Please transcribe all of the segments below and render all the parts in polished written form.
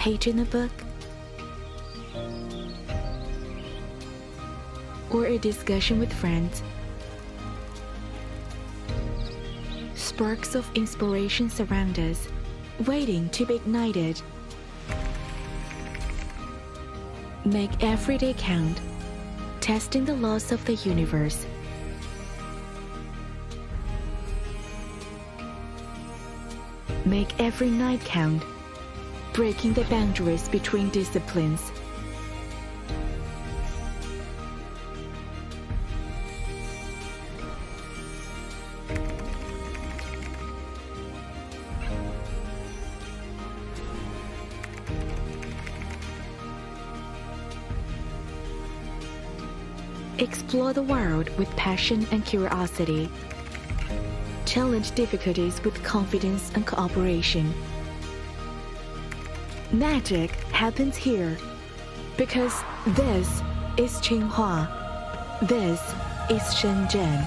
page in a book, or a discussion with friends. Sparks of inspiration surround us, waiting to be ignited. Make every day count, testing the laws of the universe. Make every night count, breaking the boundaries between disciplines. Explore the world with passion and curiosity. Challenge difficulties with confidence and cooperation. Magic happens here because this is Tsinghua. This is Shenzhen.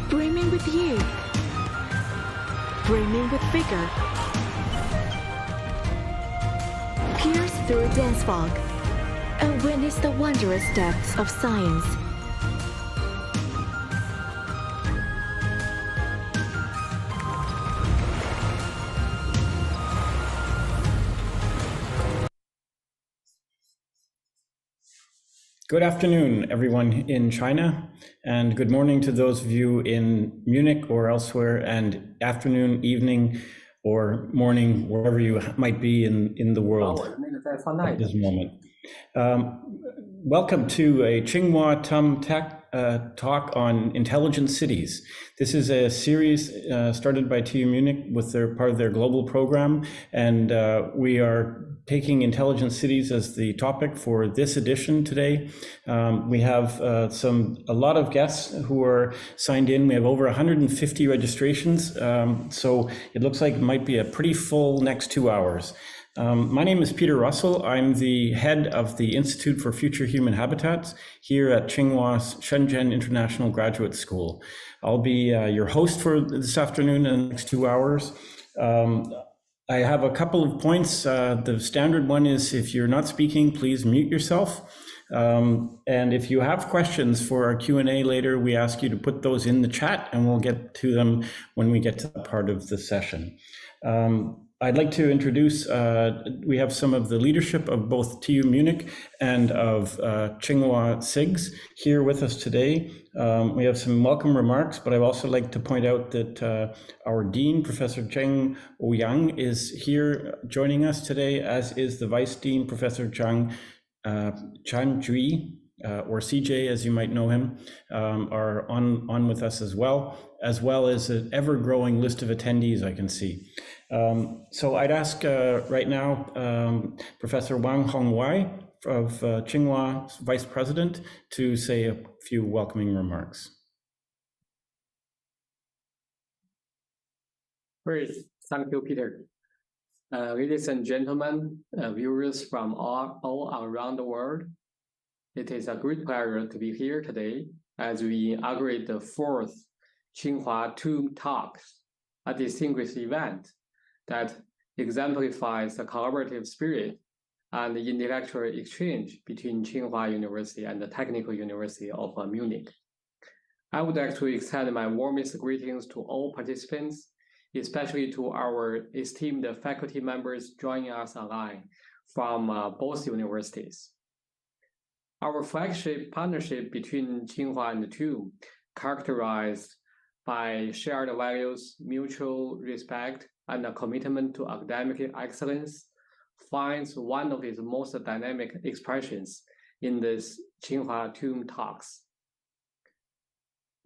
Brimming with youth. Brimming with vigor. Pierce through dense fog and witness the wondrous depths of science. Good afternoon, everyone in China, and good morning to those of you in Munich or elsewhere, and afternoon, evening, or morning, wherever you might be in the world at this moment. Welcome to a Tsinghua-TUM talk on intelligent cities. This is a series started by TU Munich with part of their global program, and we are taking intelligent cities as the topic for this edition today. We have a lot of guests who are signed in. We have over 150 registrations, so it looks like it might be a pretty full next 2 hours. My name is Peter Russell. I'm the head of the Institute for Future Human Habitats here at Tsinghua's Shenzhen International Graduate School. I'll be your host for this afternoon and the next 2 hours. I have a couple of points. The standard one is if you're not speaking, please mute yourself. And if you have questions for our Q&A later, we ask you to put those in the chat and we'll get to them when we get to that part of the session. I'd like to introduce, we have some of the leadership of both TU Munich and of Tsinghua SIGS here with us today. We have some welcome remarks, but I'd also like to point out that our Dean, Professor Zheng Ouyang, is here joining us today, as is the Vice Dean, Professor Chan Jui, or CJ, as you might know him, are on with us as well as an ever-growing list of attendees I can see. So I'd ask right now Professor Wang Hongwei of Tsinghua, Vice President, to say a few welcoming remarks. Great, thank you, Peter. Ladies and gentlemen, viewers from all around the world, it is a great pleasure to be here today as we inaugurate the fourth Tsinghua-TUM Talks, a distinguished event that exemplifies the collaborative spirit and the intellectual exchange between Tsinghua University and the Technical University of Munich. I would like to extend my warmest greetings to all participants, especially to our esteemed faculty members joining us online from both universities. Our flagship partnership between Tsinghua and TUM, characterized by shared values, mutual respect, and a commitment to academic excellence, finds one of its most dynamic expressions in this Tsinghua-TUM Talks.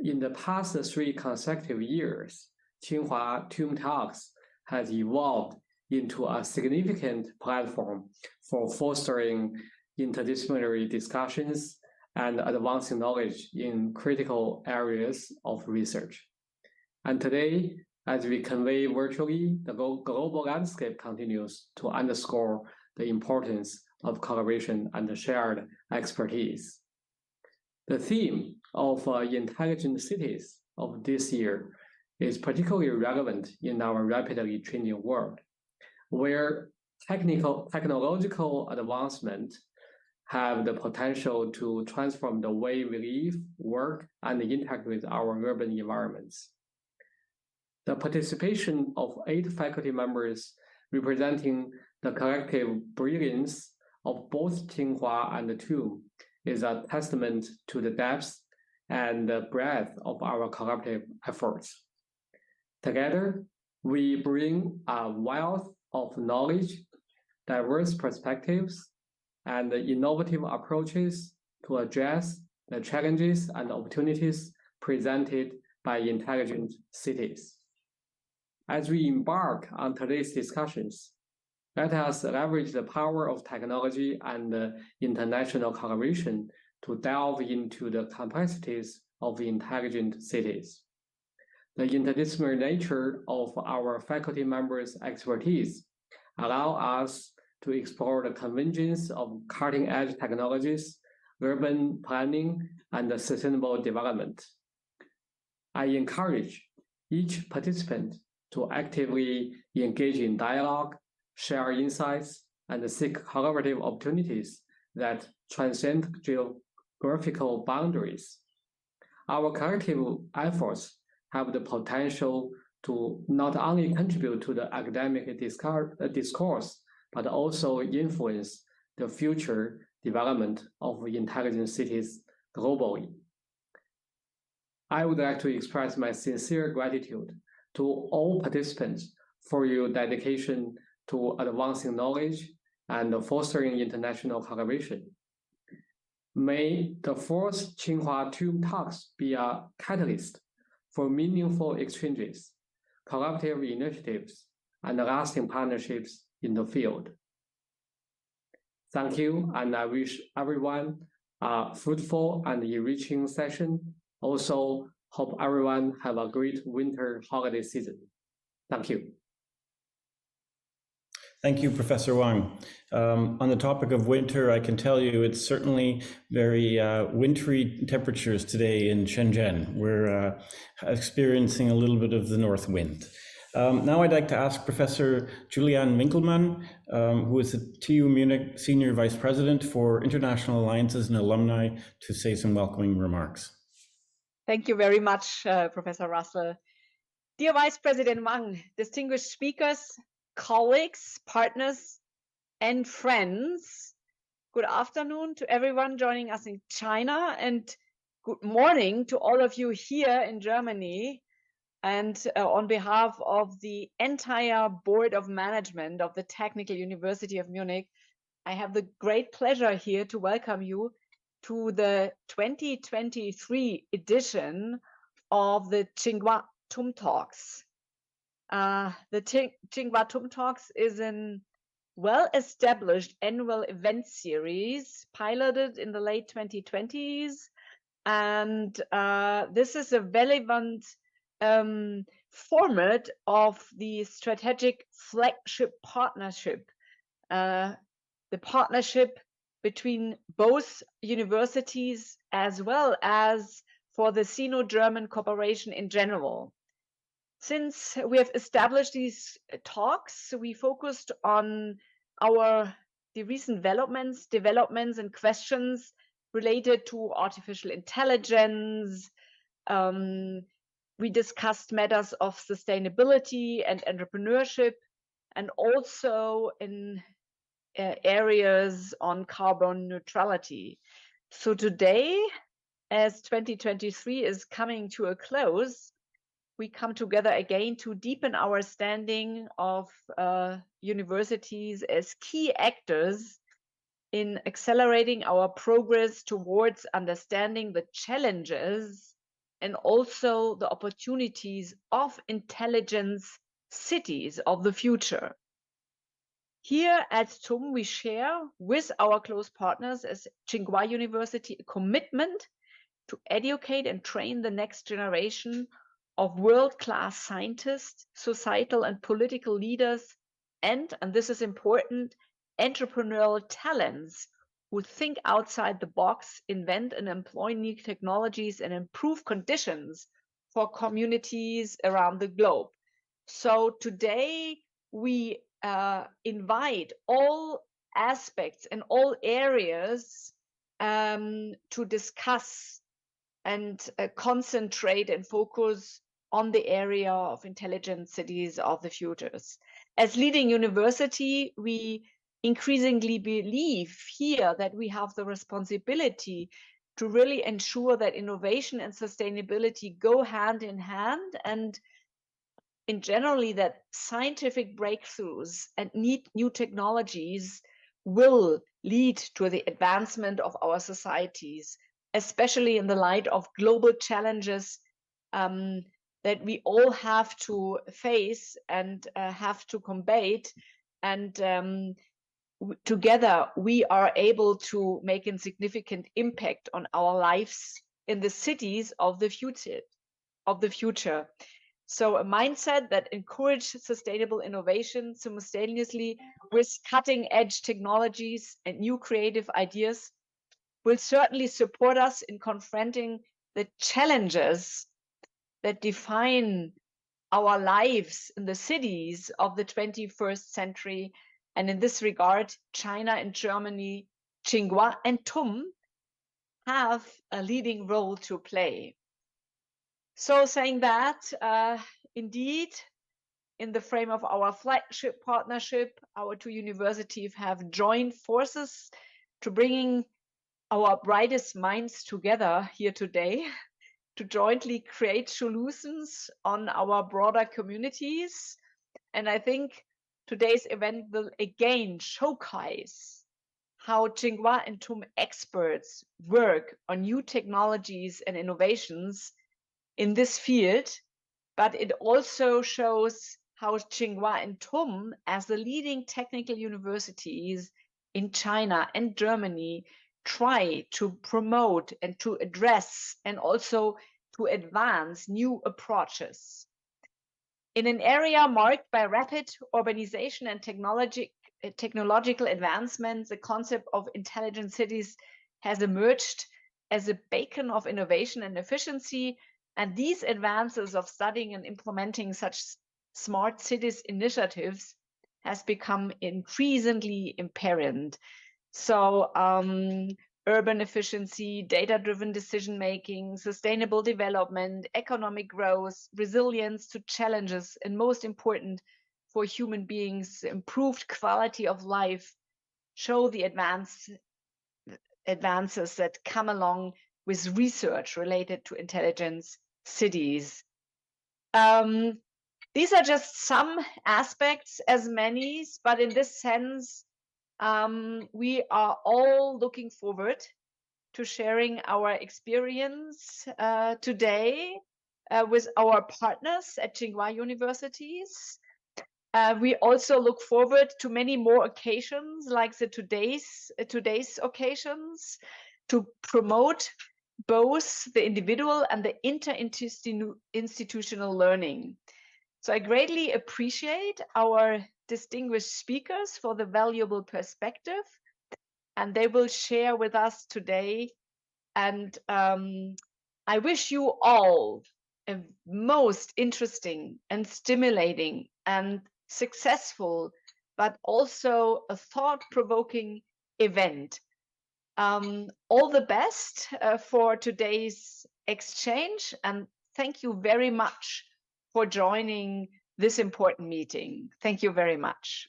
In the past 3 consecutive years, Tsinghua-TUM Talks has evolved into a significant platform for fostering interdisciplinary discussions and advancing knowledge in critical areas of research. And today, as we convey virtually, the global landscape continues to underscore the importance of collaboration and shared expertise. The theme of Intelligent Cities of this year is particularly relevant in our rapidly changing world, where technological advancement have the potential to transform the way we live, work, and interact with our urban environments. The participation of 8 faculty members representing the collective brilliance of both Tsinghua and TUM is a testament to the depth and the breadth of our collaborative efforts. Together, we bring a wealth of knowledge, diverse perspectives, and innovative approaches to address the challenges and opportunities presented by intelligent cities. As we embark on today's discussions, let us leverage the power of technology and international collaboration to delve into the complexities of intelligent cities. The interdisciplinary nature of our faculty members' expertise allow us to explore the convergence of cutting-edge technologies, urban planning, and sustainable development. I encourage each participant to actively engage in dialogue, share insights, and seek collaborative opportunities that transcend geographical boundaries. Our collective efforts have the potential to not only contribute to the academic discourse, but also influence the future development of intelligent cities globally. I would like to express my sincere gratitude to all participants for your dedication to advancing knowledge and fostering international collaboration. May the 4th Tsinghua-TUM Talks be a catalyst for meaningful exchanges, collaborative initiatives, and lasting partnerships in the field. Thank you, and I wish everyone a fruitful and enriching session. Also, hope everyone have a great winter holiday season. Thank you. Thank you, Professor Wang. On the topic of winter, I can tell you it's certainly very wintry temperatures today in Shenzhen. We're experiencing a little bit of the north wind. Now I'd like to ask Professor Julian Winkelmann, who is the TU Munich Senior Vice President for International Alliances and Alumni, to say some welcoming remarks. Thank you very much, Professor Russell. Dear Vice President Wang, distinguished speakers, colleagues, partners, and friends, good afternoon to everyone joining us in China, and good morning to all of you here in Germany. And on behalf of the entire Board of Management of the Technical University of Munich, I have the great pleasure here to welcome you to the 2023 edition of the Tsinghua-TUM Talks. The Tsinghua-TUM Talks is a well-established annual event series piloted in the late 2020s. And this is a relevant format of the strategic flagship partnership, the partnership between both universities as well as for the Sino-German cooperation in general. Since we have established these talks, we focused on the recent developments and questions related to artificial intelligence. We discussed matters of sustainability and entrepreneurship, and also in areas on carbon neutrality. So today, as 2023 is coming to a close, we come together again to deepen our standing of universities as key actors in accelerating our progress towards understanding the challenges and also the opportunities of intelligence cities of the future. Here at TUM, we share with our close partners as Tsinghua University a commitment to educate and train the next generation of world-class scientists, societal and political leaders, and this is important, entrepreneurial talents who think outside the box, invent and employ new technologies, and improve conditions for communities around the globe. So today we invite all aspects and all areas to discuss and concentrate and focus on the area of intelligent cities of the futures. As leading university, we increasingly believe here that we have the responsibility to really ensure that innovation and sustainability go hand in hand, and in generally that scientific breakthroughs and new technologies will lead to the advancement of our societies, especially in the light of global challenges that we all have to face and have to combat. And together we are able to make a significant impact on our lives in the cities of the future. So a mindset that encourages sustainable innovation simultaneously with cutting-edge technologies and new creative ideas will certainly support us in confronting the challenges that define our lives in the cities of the 21st century. And in this regard, China and Germany, Tsinghua and TUM have a leading role to play. So saying that, indeed, in the frame of our flagship partnership, our two universities have joined forces to bringing our brightest minds together here today to jointly create solutions on our broader communities. And I think today's event will again showcase how Tsinghua and TUM experts work on new technologies and innovations in this field, but it also shows how Tsinghua and TUM, as the leading technical universities in China and Germany, try to promote and to address and also to advance new approaches. In an area marked by rapid urbanization and technological advancements, the concept of intelligent cities has emerged as a beacon of innovation and efficiency. And these advances of studying and implementing such smart cities initiatives has become increasingly apparent. So urban efficiency, data-driven decision-making, sustainable development, economic growth, resilience to challenges, and most important for human beings, improved quality of life, show the advances that come along with research related to intelligence cities. These are just some aspects as many, but in this sense, we are all looking forward to sharing our experience today with our partners at Tsinghua Universities. We also look forward to many more occasions like today's occasions to promote both the individual and the interinstitutional learning. So I greatly appreciate our distinguished speakers for the valuable perspective, and they will share with us today. And I wish you all a most interesting and stimulating and successful, but also a thought-provoking event. All the best for today's exchange, and thank you very much for joining this important meeting. Thank you very much.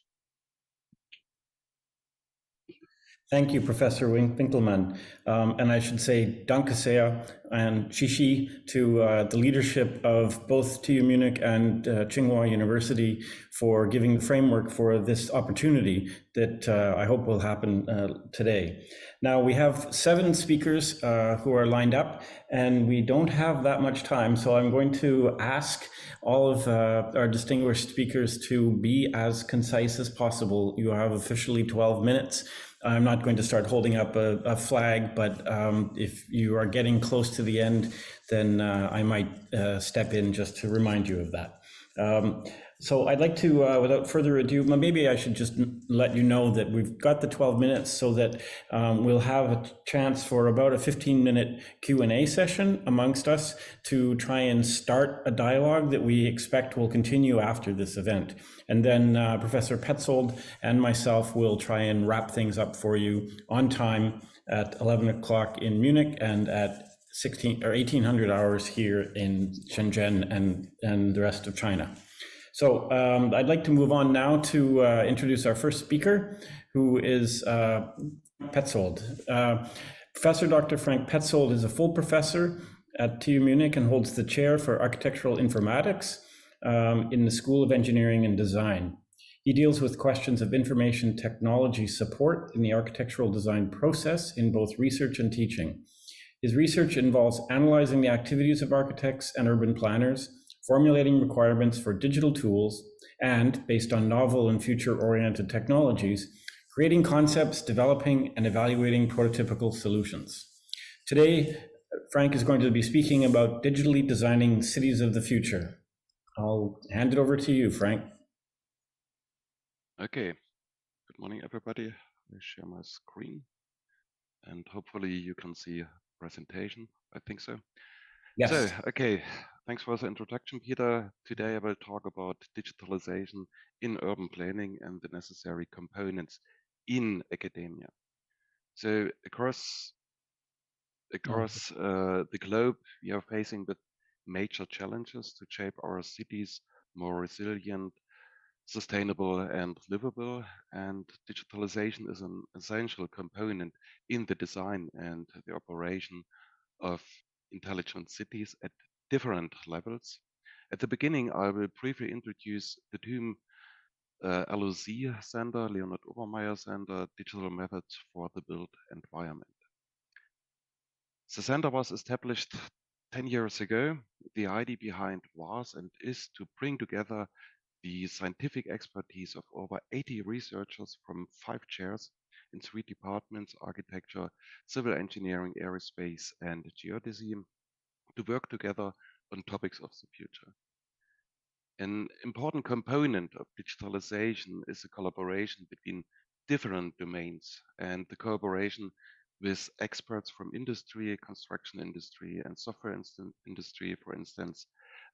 Thank you, Professor Winkelmann. And I should say danke sehr and Shishi to the leadership of both TU Munich and Tsinghua University for giving the framework for this opportunity that I hope will happen today. Now, we have 7 speakers who are lined up, and we don't have that much time, so I'm going to ask all of our distinguished speakers to be as concise as possible. You have officially 12 minutes. I'm not going to start holding up a flag, but if you are getting close to the end, then I might step in just to remind you of that. So I'd like to, without further ado, maybe I should just let you know that we've got the 12 minutes so that we'll have a chance for about a 15-minute Q&A session amongst us to try and start a dialogue that we expect will continue after this event. And then Professor Petzold and myself will try and wrap things up for you on time at 11 o'clock in Munich and at 1800 hours here in Shenzhen and the rest of China. So I'd like to move on now to introduce our first speaker, who is Petzold. Professor Dr. Frank Petzold is a full professor at TU Munich and holds the chair for architectural informatics in the School of Engineering and Design. He deals with questions of information technology support in the architectural design process in both research and teaching. His research involves analyzing the activities of architects and urban planners, formulating requirements for digital tools, and, based on novel and future-oriented technologies, creating concepts, developing and evaluating prototypical solutions. Today, Frank is going to be speaking about digitally designing cities of the future. I'll hand it over to you, Frank. Okay, good morning, everybody. I share my screen and hopefully you can see a presentation. I think so. Yes. So, okay, thanks for the introduction, Peter. Today I will talk about digitalization in urban planning and the necessary components in academia. So across the globe, we are facing with major challenges to shape our cities more resilient, sustainable and livable, and digitalization is an essential component in the design and the operation of intelligent cities at different levels. At the beginning, I will briefly introduce the TUM LOC Center, Leonhard Obermeyer Center, Digital Methods for the Built Environment. The center was established 10 years ago. The idea behind was and is to bring together the scientific expertise of over 80 researchers from 5 chairs in 3 departments: architecture, civil engineering, aerospace, and geodesy, to work together on topics of the future. An important component of digitalization is the collaboration between different domains and the cooperation with experts from industry, construction industry, and software industry, for instance,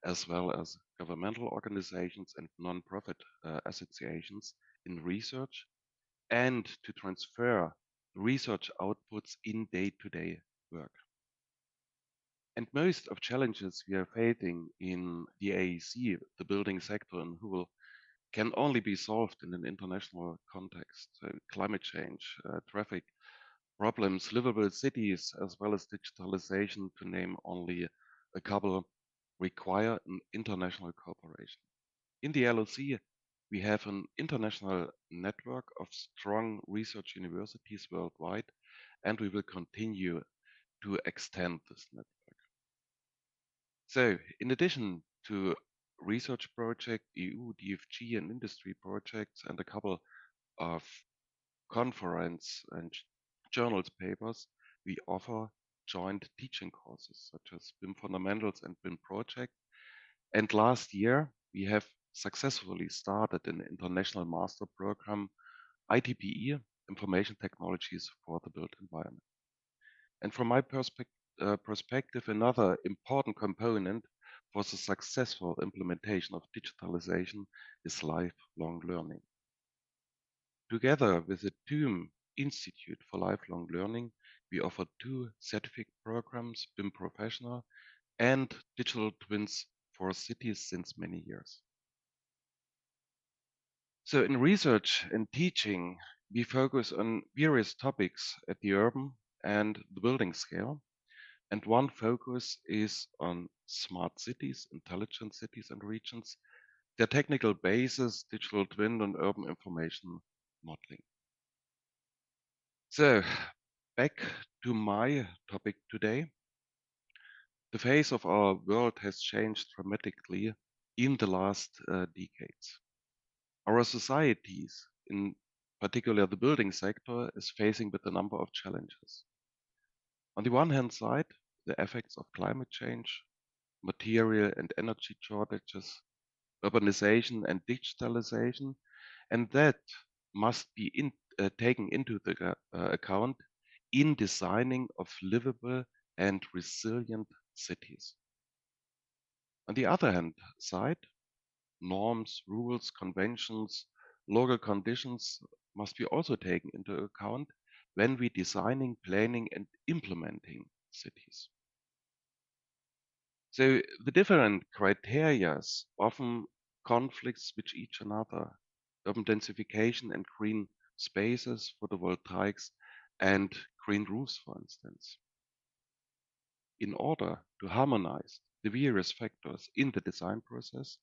as well as governmental organizations and non-profit associations in research, and to transfer research outputs in day-to-day work. And most of challenges we are facing in the AEC, the building sector in whole, can only be solved in an international context. So climate change, traffic problems, livable cities, as well as digitalization, to name only a couple, require an international cooperation. In the LOC, we have an international network of strong research universities worldwide, and we will continue to extend this network. So, in addition to research projects, EU, DFG, and industry projects, and a couple of conference and journals papers, we offer joint teaching courses such as BIM Fundamentals and BIM Project. And last year, we have successfully started an international master program, ITPE, Information Technologies for the Built Environment. And from my perspective, another important component for the successful implementation of digitalization is lifelong learning. Together with the TUM Institute for Lifelong Learning, we offer 2 certificate programs, BIM Professional and Digital Twins for Cities, since many years. So in research and teaching, we focus on various topics at the urban and the building scale. And one focus is on smart cities, intelligent cities and regions, their technical basis, digital twin, and urban information modeling. So back to my topic today. The face of our world has changed dramatically in the last decades. Our societies, in particular the building sector, is facing with a number of challenges. On the one hand side, the effects of climate change, material and energy shortages, urbanization and digitalization, and that must be taken into the account in designing of livable and resilient cities. On the other hand side, norms, rules, conventions, local conditions must be also taken into account when we designing, planning and implementing cities. So the different criteria often conflicts with each another. Urban densification and green spaces, photovoltaics and green roofs, for instance. In order to harmonize the various factors in the design process,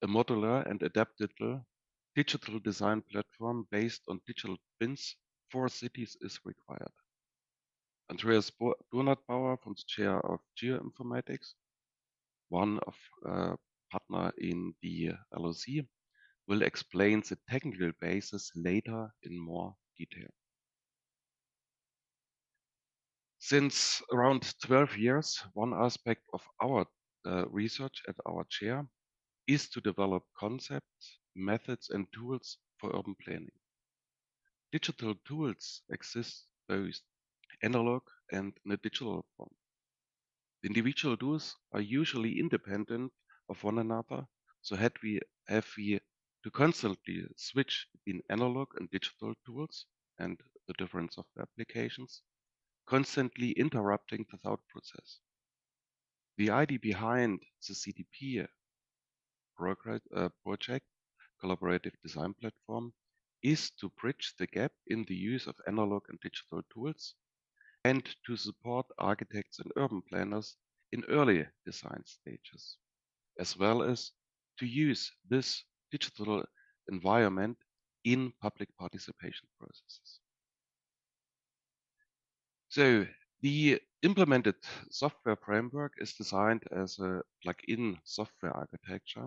a modular and adaptable digital design platform based on digital twins for cities is required. Andreas Donatbauer from the chair of geoinformatics, one of partner in the LOC, will explain the technical basis later in more detail. Since around 12 years, one aspect of our research at our chair is to develop concepts, methods and tools for urban planning. Digital tools exist both analog and in a digital form. The individual tools are usually independent of one another, so have we to constantly switch between analog and digital tools and the difference of the applications, constantly interrupting the thought process. The idea behind the CDP project, Collaborative Design Platform, is to bridge the gap in the use of analog and digital tools and to support architects and urban planners in early design stages, as well as to use this digital environment in public participation processes. So the implemented software framework is designed as a plug-in software architecture,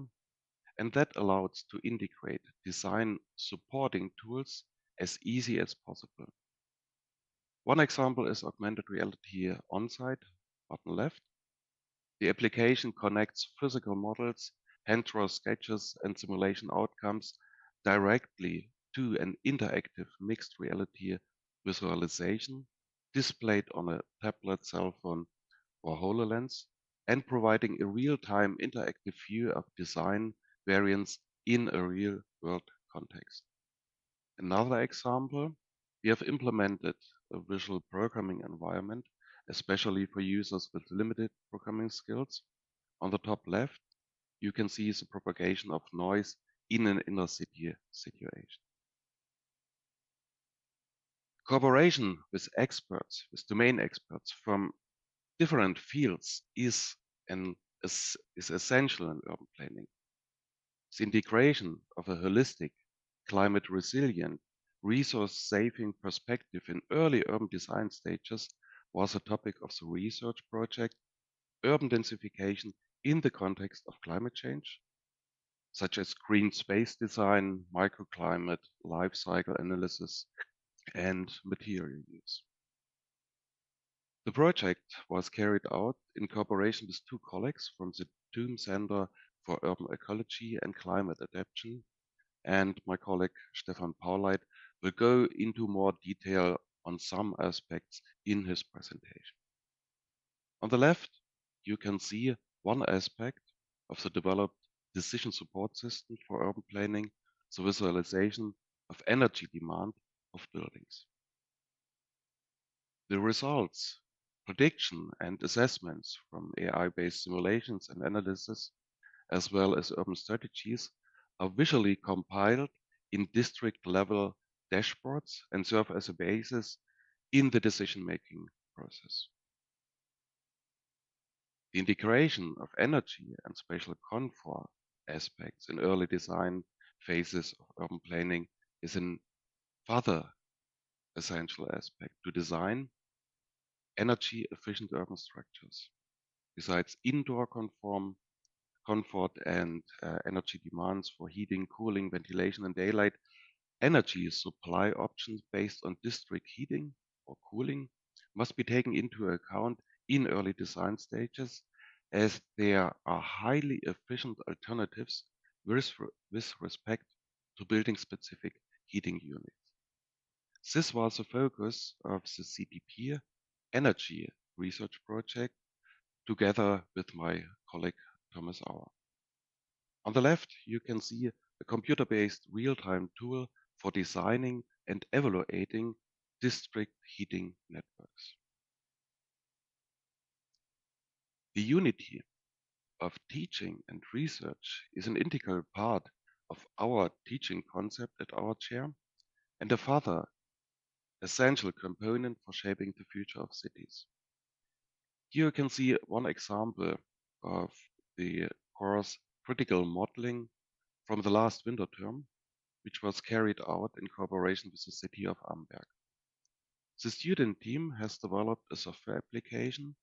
and that allows to integrate design supporting tools as easy as possible. One example is augmented reality on-site, bottom left. The application connects physical models, hand-drawn sketches, and simulation outcomes directly to an interactive mixed reality visualization displayed on a tablet, cell phone, or HoloLens, and providing a real-time interactive view of design variants in a real-world context. Another example, we have implemented a visual programming environment, especially for users with limited programming skills. On the top left, you can see the propagation of noise in an inner city situation. Cooperation with experts, with domain experts from different fields is essential in urban planning. The integration of a holistic, climate resilient, resource saving perspective in early urban design stages was a topic of the research project Urban Densification in the Context of Climate Change, such as green space design, microclimate, life cycle analysis, and material use. The project was carried out in cooperation with two colleagues from the TUM Center for Urban Ecology and Climate Adaptation, and my colleague Stefan Pauleit will go into more detail on some aspects in his presentation. On the left, you can see one aspect of the developed decision support system for urban planning, the visualization of energy demand of buildings. The results, prediction and assessments from AI-based simulations and analysis, as well as urban strategies, are visually compiled in district-level dashboards and serve as a basis in the decision-making process. The integration of energy and spatial comfort aspects in early design phases of urban planning is an further essential aspect to design energy-efficient urban structures. Besides indoor comfort and energy demands for heating, cooling, ventilation, and daylight, energy supply options based on district heating or cooling must be taken into account in early design stages as there are highly efficient alternatives with respect to building-specific heating units. This was the focus of the CPP Energy Research Project together with my colleague Thomas Auer. On the left, you can see a computer-based real-time tool for designing and evaluating district heating networks. The unity of teaching and research is an integral part of our teaching concept at our chair and a further essential component for shaping the future of cities. Here you can see one example of the course Critical Modeling from the last winter term, which was carried out in cooperation with the city of Amberg. The student team has developed a software application,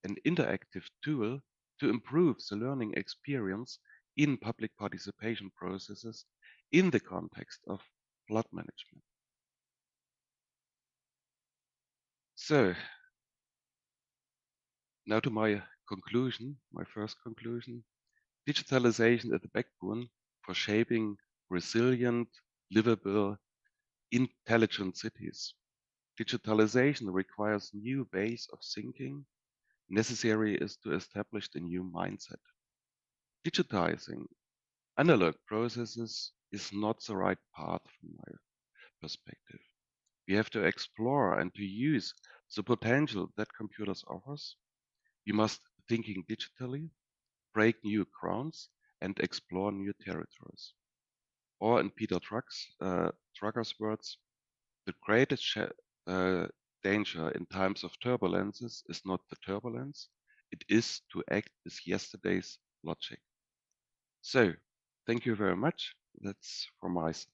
an interactive tool to improve the learning experience in public participation processes in the context of flood management. So, now to my conclusion, my first conclusion. Digitalization is the backbone for shaping resilient, livable, intelligent cities. Digitalization requires new ways of thinking. Necessary is to establish a new mindset. Digitizing analog processes is not the right path from my perspective. We have to explore and to use the potential that computers offers. We must thinking digitally, break new grounds, and explore new territories. Or in Peter Drucker's words, the greatest danger in times of turbulences is not the turbulence, it is to act with yesterday's logic. So, thank you very much. That's from my side.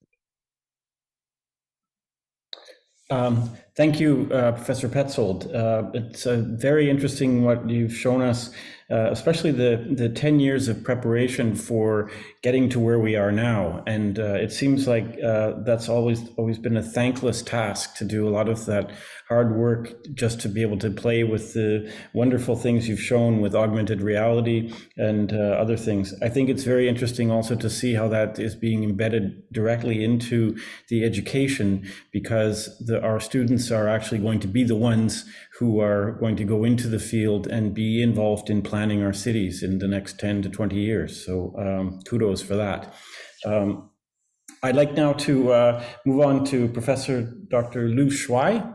Thank you, Professor Petzold. It's very interesting what you've shown us, especially the 10 years of preparation for getting to where we are now. And it seems like that's always been a thankless task to do a lot of that hard work just to be able to play with the wonderful things you've shown with augmented reality and other things. I think it's very interesting also to see how that is being embedded directly into the education, because our students are actually going to be the ones who are going to go into the field and be involved in planning our cities in the next 10 to 20 years. So kudos for that. I'd like now to move on to Professor Dr. Lu Shuai.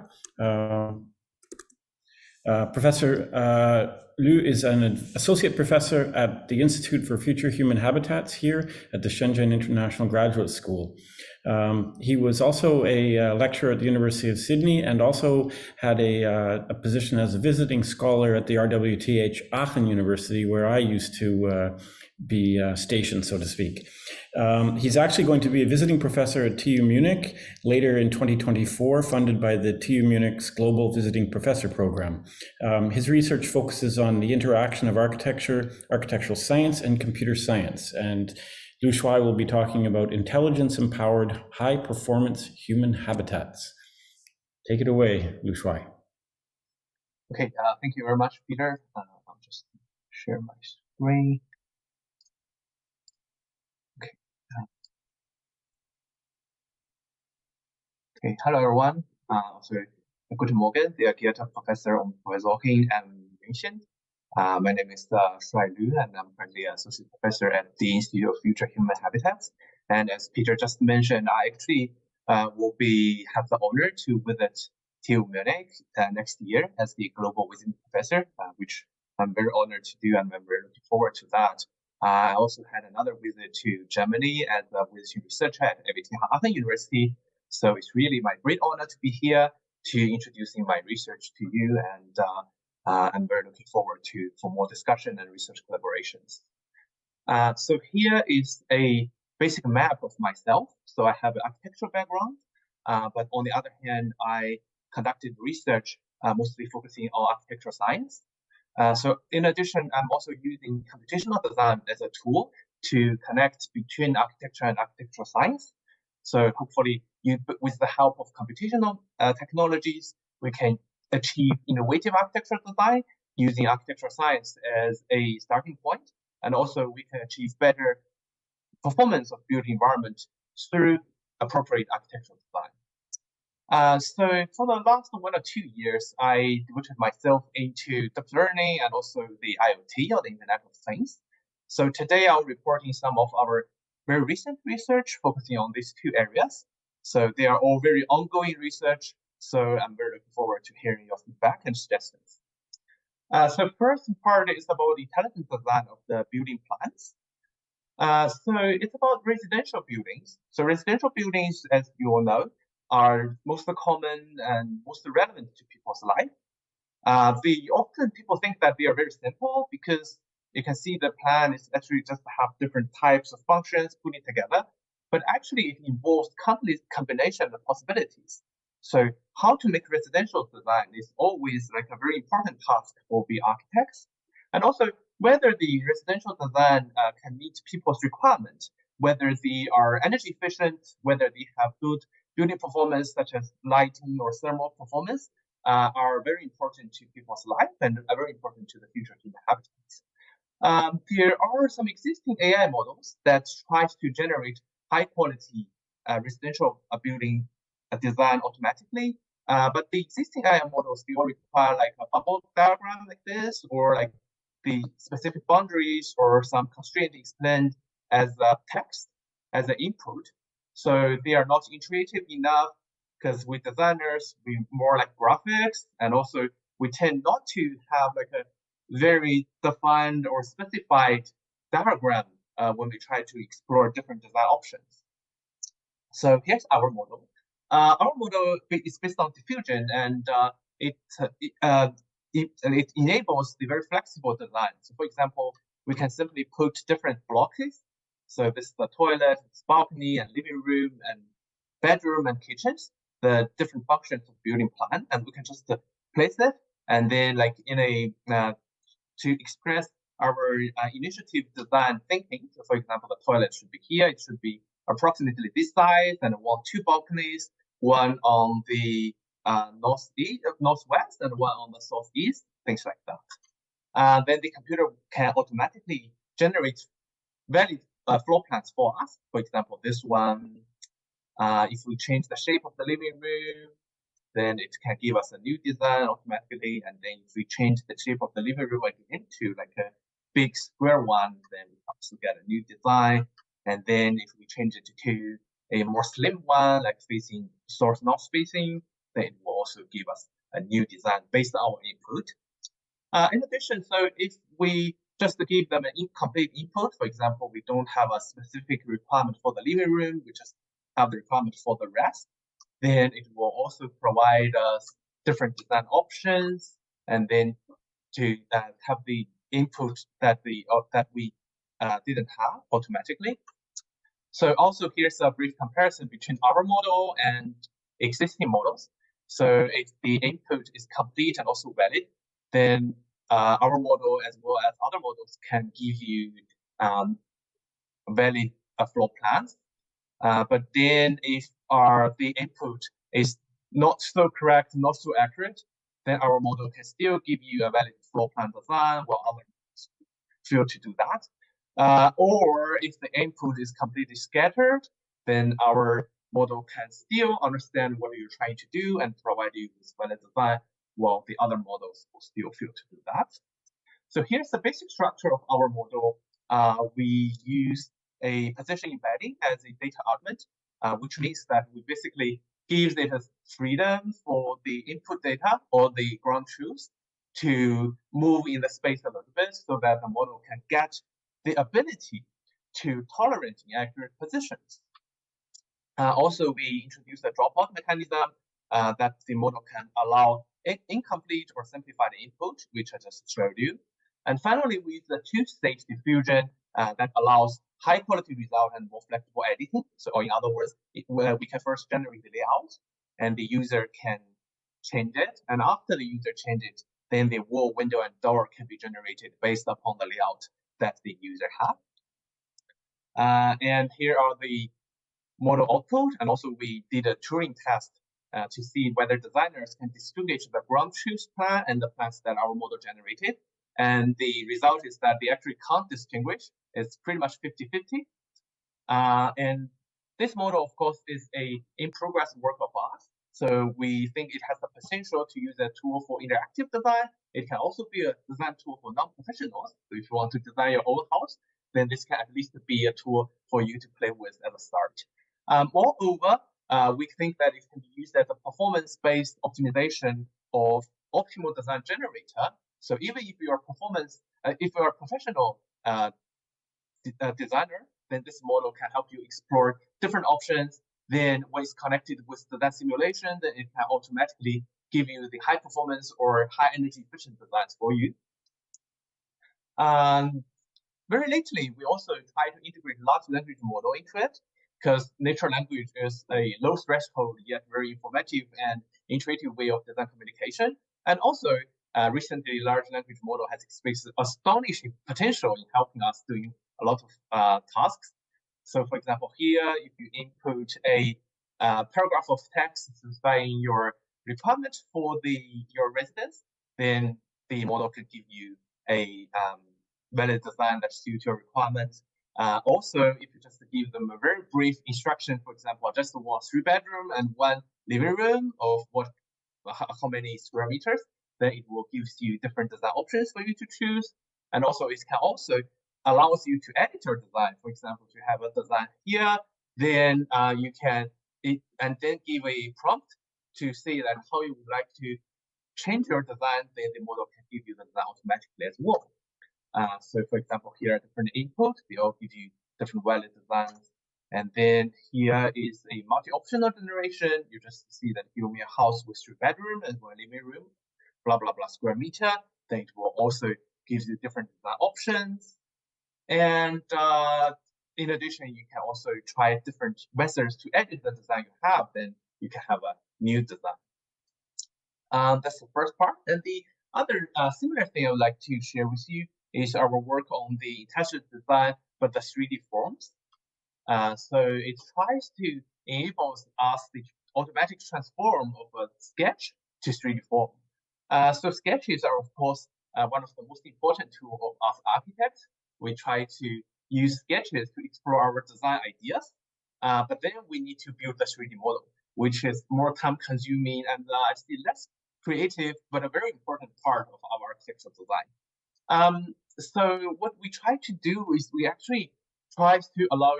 Professor Lu is an associate professor at the Institute for Future Human Habitats here at the Shenzhen International Graduate School. He was also a lecturer at the University of Sydney and also had a position as a visiting scholar at the RWTH Aachen University, where I used to be stationed, so to speak. He's actually going to be a visiting professor at TU Munich later in 2024, funded by the TU Munich's Global Visiting Professor Program. His research focuses on the interaction of architecture, architectural science, and computer science. And Lu Shuai will be talking about intelligence-empowered, high-performance human habitats. Take it away, Lu Shuai. Okay, thank you very much, Peter. I'll just share my screen. Okay, hello everyone. Guten Morgen, sehr geehrter Professor und Professorin München. My name is Shuai Lu, and I'm currently an associate professor at the Institute of Future Human Habitats. And as Peter just mentioned, I actually will have the honor to visit TU Munich next year as the global visiting professor, which I'm very honored to do, and I'm very looking forward to that. I also had another visit to Germany as a visiting researcher at Aachen University. So it's really my great honor to be here to introducing my research to you, and I'm very looking forward for more discussion and research collaborations. So here is a basic map of myself. So I have an architectural background, but on the other hand, I conducted research mostly focusing on architectural science. So in addition, I'm also using computational design as a tool to connect between architecture and architectural science. So hopefully, with the help of computational technologies, we can achieve innovative architectural design using architectural science as a starting point, and also we can achieve better performance of built environment through appropriate architectural design. So for the last 1 or 2 years, I devoted myself into deep learning and also the IoT, or the Internet of Things. So today I'll reporting some of our very recent research focusing on these two areas. So they are all very ongoing research. So I'm very looking forward to hearing your feedback and suggestions. So first part is about the intelligent design of the building plans. So it's about residential buildings. So residential buildings, as you all know, are most common and most relevant to people's life. Often people think that they are very simple because you can see the plan is actually just have different types of functions putting together, but actually it involves countless combination of possibilities. So how to make residential design is always like a very important task for the architects, and also whether the residential design can meet people's requirements, whether they are energy efficient, whether they have good building performance such as lighting or thermal performance, are very important to people's life and are very important to the future human habitats. There are some existing AI models that tries to generate high quality residential building design automatically, but the existing AI models, they all require like a bubble diagram like this, or like the specific boundaries or some constraint explained as a text, as an input. So they are not intuitive enough, because with designers, we more like graphics, and also we tend not to have like a very defined or specified diagram when we try to explore different design options. So here's our model. Our model is based on diffusion, and it enables the very flexible design. So for example, we can simply put different blocks. So this is the toilet, balcony, and living room, and bedroom, and kitchens, the different functions of building plan, and we can just place it, and then like in a to express our initiative design thinking. So for example, the toilet should be here, it should be approximately this size, and two balconies, one on the northwest and one on the southeast, things like that. Then the computer can automatically generate valid floor plans for us. For example, this one, if we change the shape of the living room, then it can give us a new design automatically. And then if we change the shape of the living room again to like a big square one, then we also get a new design. And then if we change it to a more slim one, like facing source north facing, then it will also give us a new design based on our input. In addition, so if we just give them an incomplete input, for example, we don't have a specific requirement for the living room, we just have the requirement for the rest, then it will also provide us different design options, and then to have the input that we didn't have automatically. So also here's a brief comparison between our model and existing models. So if the input is complete and also valid, then our model as well as other models can give you valid floor plans. But then if the input is not so correct, not so accurate, then our model can still give you a valid floor plan design, while other models fail to do that. Or if the input is completely scattered, then our model can still understand what you're trying to do and provide you with valid design, while the other models will still fail to do that. So here's the basic structure of our model. We use a position embedding as a data element, which means that we basically give data freedom for the input data or the ground truth to move in the space a little bit, so that the model can get the ability to tolerate inaccurate positions. Also, we introduced a dropout mechanism that the model can allow incomplete or simplified input, which I just showed you. And finally, we use the two-stage diffusion that allows high quality result and more flexible editing. So in other words, we can first generate the layout, and the user can change it. And after the user changes, then the wall, window, and door can be generated based upon the layout that the user have. And here are the model output. And also we did a Turing test to see whether designers can distinguish the ground truth plan and the plans that our model generated. And the result is that they actually can't distinguish. It's pretty much 50-50. And this model, of course, is a in-progress work of art. So we think it has the potential to use a tool for interactive design. It can also be a design tool for non-professionals. So if you want to design your own house, then this can at least be a tool for you to play with at the start. Moreover, we think that it can be used as a performance-based optimization of optimal design generator. So even if you're a professional designer, then this model can help you explore different options. Then when it's connected with the simulation, then it can automatically give you the high performance or high energy efficient designs for you. Very lately, we also try to integrate large language model into it, because natural language is a low threshold yet very informative and intuitive way of design communication. And also, recently, large language model has expressed astonishing potential in helping us doing a lot of tasks. So, for example, here, if you input a paragraph of text specifying your requirement for your residence, then the model can give you a valid design that suits your requirements. Also, if you just give them a very brief instruction, for example, just want 3-bedroom and 1 living room of how many square meters, then it will give you different design options for you to choose. And also, it can also allows you to edit your design. For example, if you have a design here, then you can and then give a prompt to say that how you would like to change your design. Then the model can give you the design automatically as well. So, for example, here are different inputs. They all give you different valid designs. And then here is a multi-optional generation. You just see that give me a house with 3-bedroom and 1 living room, blah blah blah square meter. Then it will also give you different design options. And in addition, you can also try different methods to edit the design you have. Then you can have a new design. That's the first part. And the other similar thing I would like to share with you is our work on the intelligent design, but the 3D forms. So it tries to enable us the automatic transform of a sketch to 3D form. So sketches are, of course, one of the most important tools of us architects. We try to use sketches to explore our design ideas, but then we need to build the 3D model, which is more time-consuming and still less creative, but a very important part of our architectural design. So what we try to do is we actually try to allow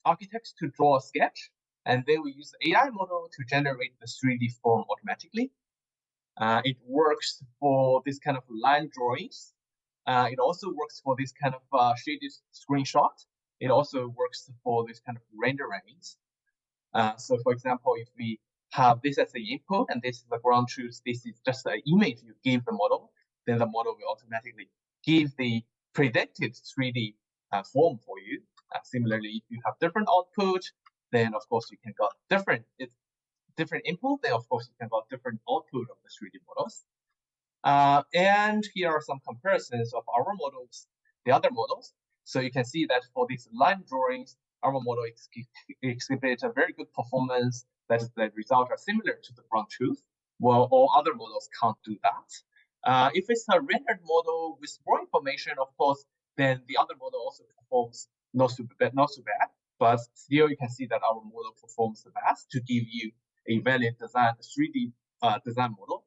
architects to draw a sketch, and then we use the AI model to generate the 3D form automatically. It works for this kind of line drawings. It also works for this kind of shaded screenshot. It also works for this kind of renderings. So for example, if we have this as the input and this is the ground truth, this is just an image you give the model, then the model will automatically give the predicted 3D form for you. Similarly, if you have different output, then of course you can get different input, then of course you can get different output of the 3D models. And here are some comparisons of our models, the other models. So you can see that for these line drawings, our model exhibits a very good performance. That is, the results are similar to the ground truth, while all other models can't do that. If it's a rendered model with more information, of course, then the other model also performs not so bad, but still you can see that our model performs the best to give you a valid design, 3D design model.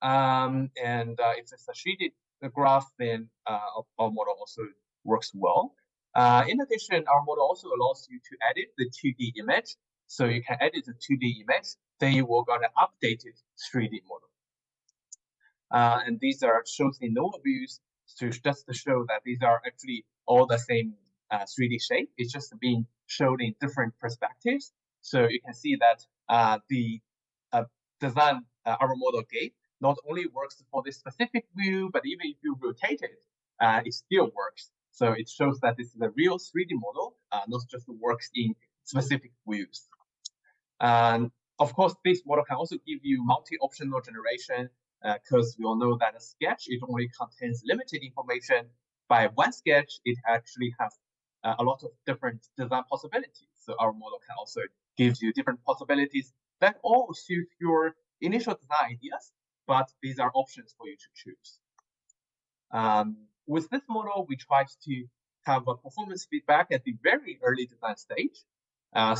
And if it's a shaded graph, then our model also works well. In addition, our model also allows you to edit the 2D image. So you can edit the 2D image, then you will get an updated 3D model. And these are shows in overviews just to show that these are actually all the same 3D shape. It's just being shown in different perspectives. So you can see that the design our model gave not only works for this specific view, but even if you rotate it, it still works. So it shows that this is a real 3D model, not just works in specific views. And of course, this model can also give you multi-optional generation, because we all know that a sketch, it only contains limited information. By one sketch, it actually has a lot of different design possibilities. So our model can also give you different possibilities that all suit your initial design ideas, but these are options for you to choose. With this model, we try to have a performance feedback at the very early design stage.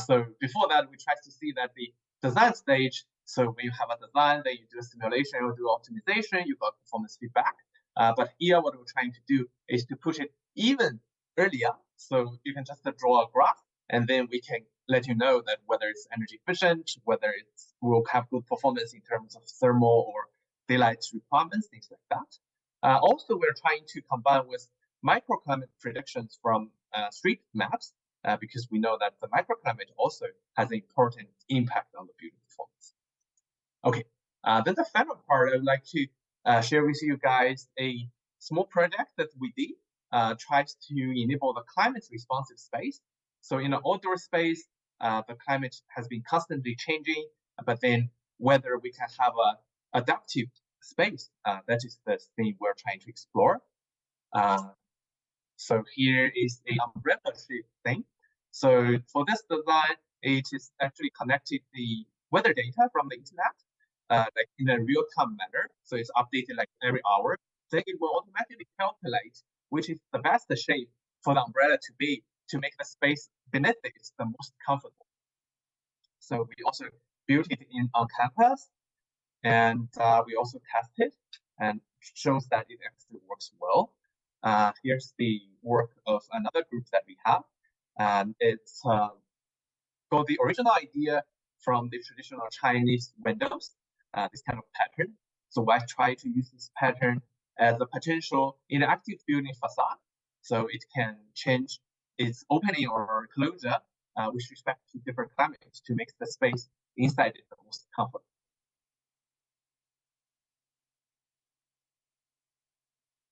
So before that, we try to see that the design stage, so when you have a design, then you do a simulation, you do optimization, you got performance feedback. But here, what we're trying to do is to push it even earlier. So you can just draw a graph, and then we can let you know that whether it's energy efficient, whether it will have good performance in terms of thermal or daylight requirements, things like that. Also, we're trying to combine with microclimate predictions from street maps, because we know that the microclimate also has an important impact on the building performance. Okay, then the final part, I would like to share with you guys a small project that we did, tries to enable the climate responsive space. So in an outdoor space, the climate has been constantly changing, but then whether we can have an adaptive space, that is the thing we're trying to explore. So here is an umbrella shape thing. So for this design, it is actually connected the weather data from the internet, like in a real-time manner. So it's updated like every hour. Then it will automatically calculate which is the best shape for the umbrella to be, to make the space beneath it the most comfortable. So we also built it on campus, and we also tested, and shows that it actually works well. Here's the work of another group that we have, and it's got the original idea from the traditional Chinese windows, this kind of pattern. So I try to use this pattern as a potential interactive building facade, so it can change its opening or closure with respect to different climates to make the space inside it the most comfortable.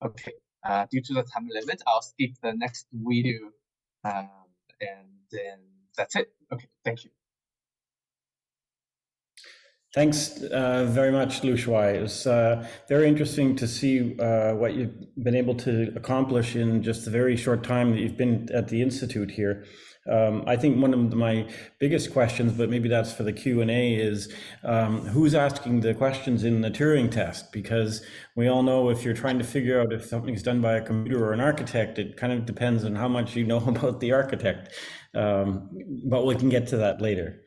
Okay, due to the time limit, I'll skip the next video, and then that's it. Okay, thank you. Thanks very much, Lu Shuai. It was very interesting to see what you've been able to accomplish in just the very short time that you've been at the Institute here. I think one of my biggest questions, but maybe that's for the Q&A, is who's asking the questions in the Turing test? Because we all know if you're trying to figure out if something's done by a computer or an architect, it kind of depends on how much you know about the architect. But we can get to that later.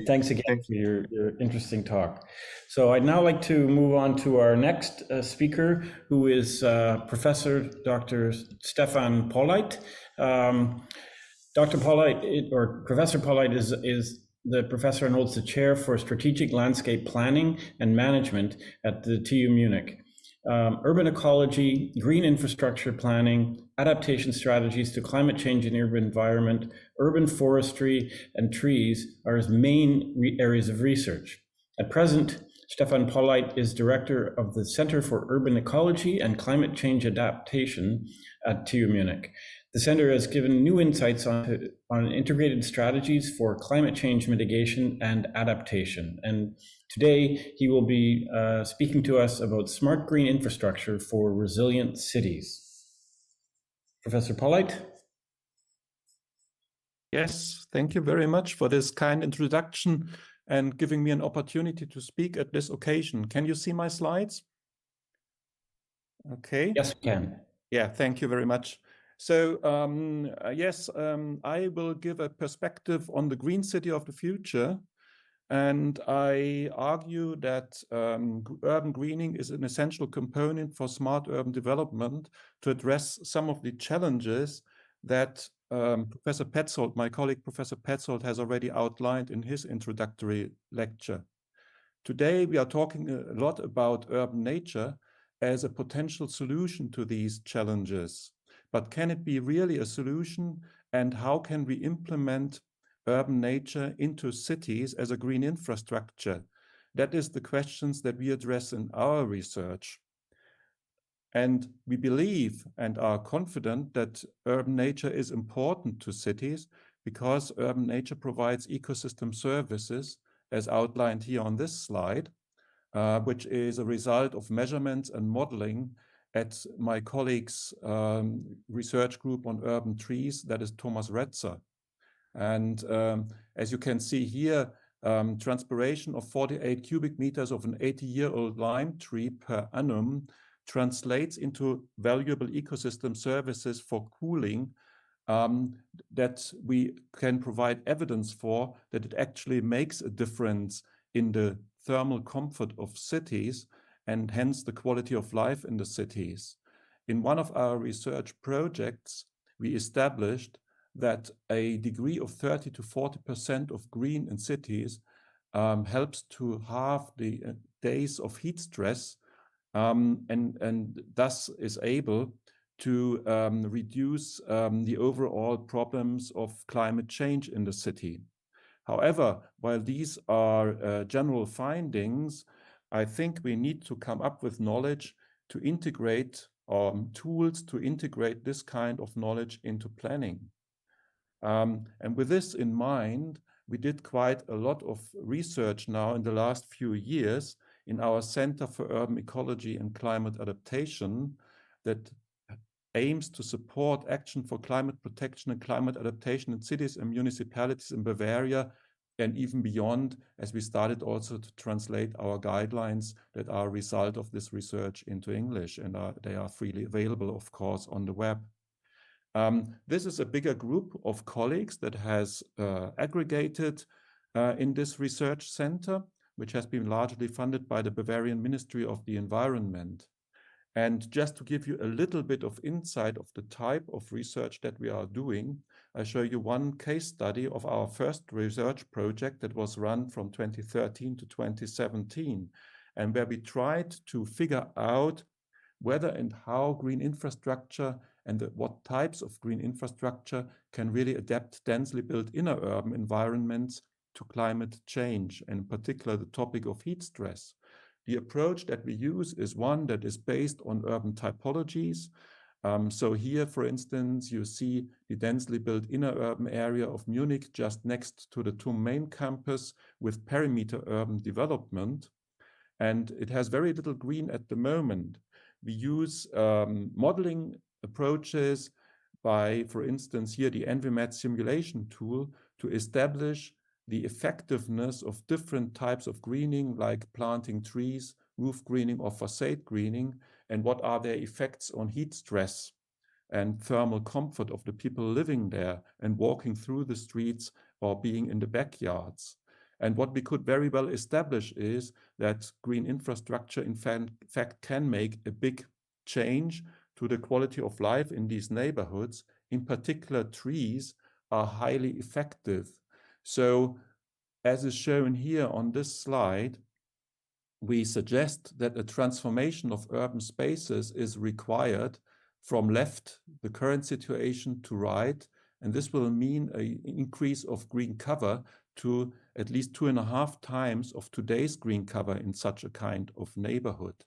Thanks again for your interesting talk. So I'd now like to move on to our next speaker, who is Professor Dr. Stefan Polleit. Dr. Polleit, or Professor Polleit, is the professor and holds the chair for strategic landscape planning and management at the TU Munich. Urban ecology, green infrastructure planning, adaptation strategies to climate change in the urban environment, urban forestry, and trees are his main areas of research. At present, Stefan Polleit is director of the Center for Urban Ecology and Climate Change Adaptation at TU Munich. The center has given new insights on integrated strategies for climate change mitigation and adaptation. And today he will be speaking to us about smart green infrastructure for resilient cities. Professor Polleit? Yes, thank you very much for this kind introduction and giving me an opportunity to speak at this occasion. Can you see my slides? Okay. Yes, we can. Yeah, thank you very much. So yes, I will give a perspective on the green city of the future. And I argue that urban greening is an essential component for smart urban development to address some of the challenges that Professor Petzold, my colleague Professor Petzold, has already outlined in his introductory lecture. Today, we are talking a lot about urban nature as a potential solution to these challenges. But can it be really a solution? And how can we implement urban nature into cities as a green infrastructure? That is the questions that we address in our research. And we believe and are confident that urban nature is important to cities because urban nature provides ecosystem services, as outlined here on this slide, which is a result of measurements and modeling at my colleague's research group on urban trees, that is Thomas Retzer. And as you can see here, transpiration of 48 cubic meters of an 80-year-old lime tree per annum translates into valuable ecosystem services for cooling that we can provide evidence for, that it actually makes a difference in the thermal comfort of cities and hence the quality of life in the cities. In one of our research projects, we established that a degree of 30 to 40% of green in cities helps to halve the days of heat stress and thus is able to reduce the overall problems of climate change in the city. However, while these are general findings, I think we need to come up with knowledge to integrate tools to integrate this kind of knowledge into planning. And with this in mind, we did quite a lot of research now in the last few years in our Center for Urban Ecology and Climate Adaptation that aims to support action for climate protection and climate adaptation in cities and municipalities in Bavaria and even beyond, as we started also to translate our guidelines that are a result of this research into English, and they are freely available, of course, on the web. This is a bigger group of colleagues that has aggregated in this research center, which has been largely funded by the Bavarian Ministry of the Environment. And just to give you a little bit of insight of the type of research that we are doing, I show you one case study of our first research project that was run from 2013 to 2017, and where we tried to figure out whether and how green infrastructure and what types of green infrastructure can really adapt densely built inner urban environments to climate change, and in particular the topic of heat stress. The approach that we use is one that is based on urban typologies. So here, for instance, you see the densely built inner urban area of Munich just next to the TUM main campus with perimeter urban development. And it has very little green at the moment. We use modeling approaches by, for instance, here the EnviMat simulation tool to establish the effectiveness of different types of greening, like planting trees, roof greening or facade greening, and what are their effects on heat stress and thermal comfort of the people living there and walking through the streets or being in the backyards. And what we could very well establish is that green infrastructure, in fact, can make a big change to the quality of life in these neighborhoods. In particular, trees are highly effective. So, as is shown here on this slide, we suggest that a transformation of urban spaces is required from left, the current situation, to right, and this will mean an increase of green cover to at least 2.5 times of today's green cover in such a kind of neighborhood,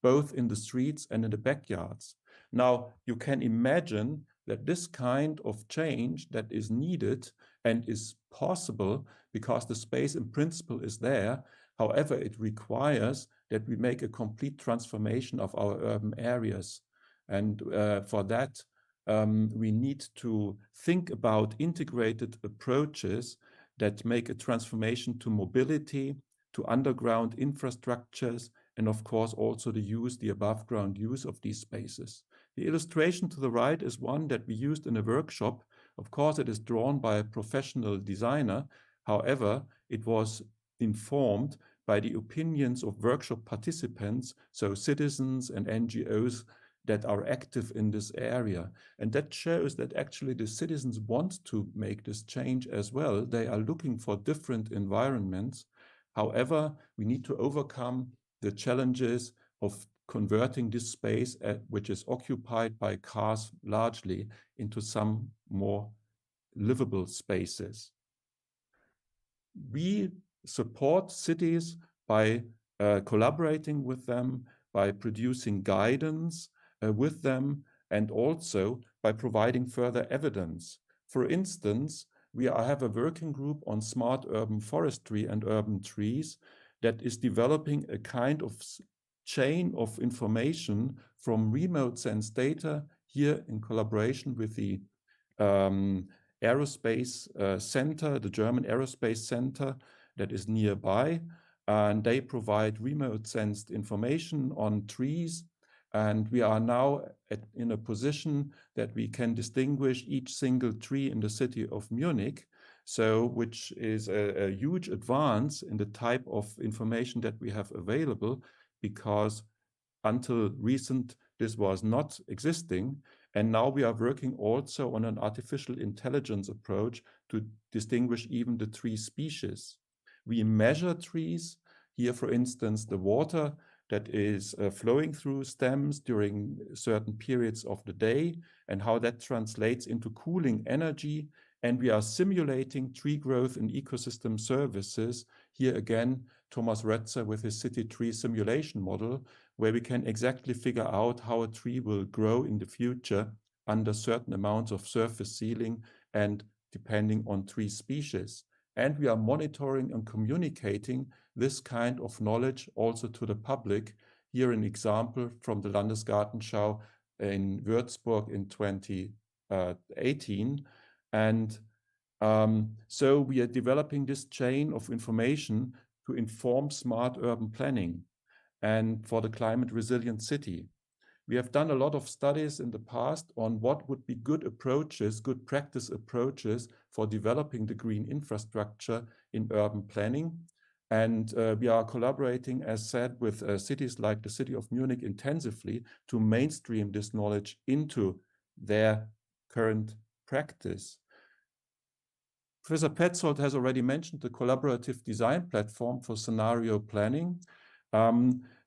both in the streets and in the backyards. Now, you can imagine that this kind of change that is needed and is possible because the space in principle is there. However, it requires that we make a complete transformation of our urban areas. And for that, we need to think about integrated approaches that make a transformation to mobility, to underground infrastructures, and of course also the above ground use of these spaces. The illustration to the right is one that we used in a workshop. Of course, it is drawn by a professional designer. However, it was informed by the opinions of workshop participants, so citizens and NGOs that are active in this area. And that shows that actually the citizens want to make this change as well. They are looking for different environments. However, we need to overcome the challenges of converting this space, which is occupied by cars largely, into some more livable spaces. We support cities by collaborating with them, by producing guidance with them, and also by providing further evidence. For instance, we have a working group on smart urban forestry and urban trees that is developing a kind of chain of information from remote sense data, here in collaboration with the aerospace center, the German Aerospace Center, that is nearby, and they provide remote sensed information on trees. And we are now in a position that we can distinguish each single tree in the city of Munich, so which is a huge advance in the type of information that we have available, because until recent this was not existing. And now we are working also on an artificial intelligence approach to distinguish even the tree species. We measure trees. Here, for instance, the water that is flowing through stems during certain periods of the day, and how that translates into cooling energy. And we are simulating tree growth and ecosystem services. Here again, Thomas Retzer with his city tree simulation model, where we can exactly figure out how a tree will grow in the future under certain amounts of surface sealing and depending on tree species. And we are monitoring and communicating this kind of knowledge also to the public. Here an example from the Landesgartenschau in Würzburg in 2018. And so we are developing this chain of information to inform smart urban planning and for the climate resilient city. We have done a lot of studies in the past on what would be good approaches, good practice approaches for developing the green infrastructure in urban planning. And we are collaborating, as said, with cities like the city of Munich intensively to mainstream this knowledge into their current practice. Professor Petzold has already mentioned the collaborative design platform for scenario planning.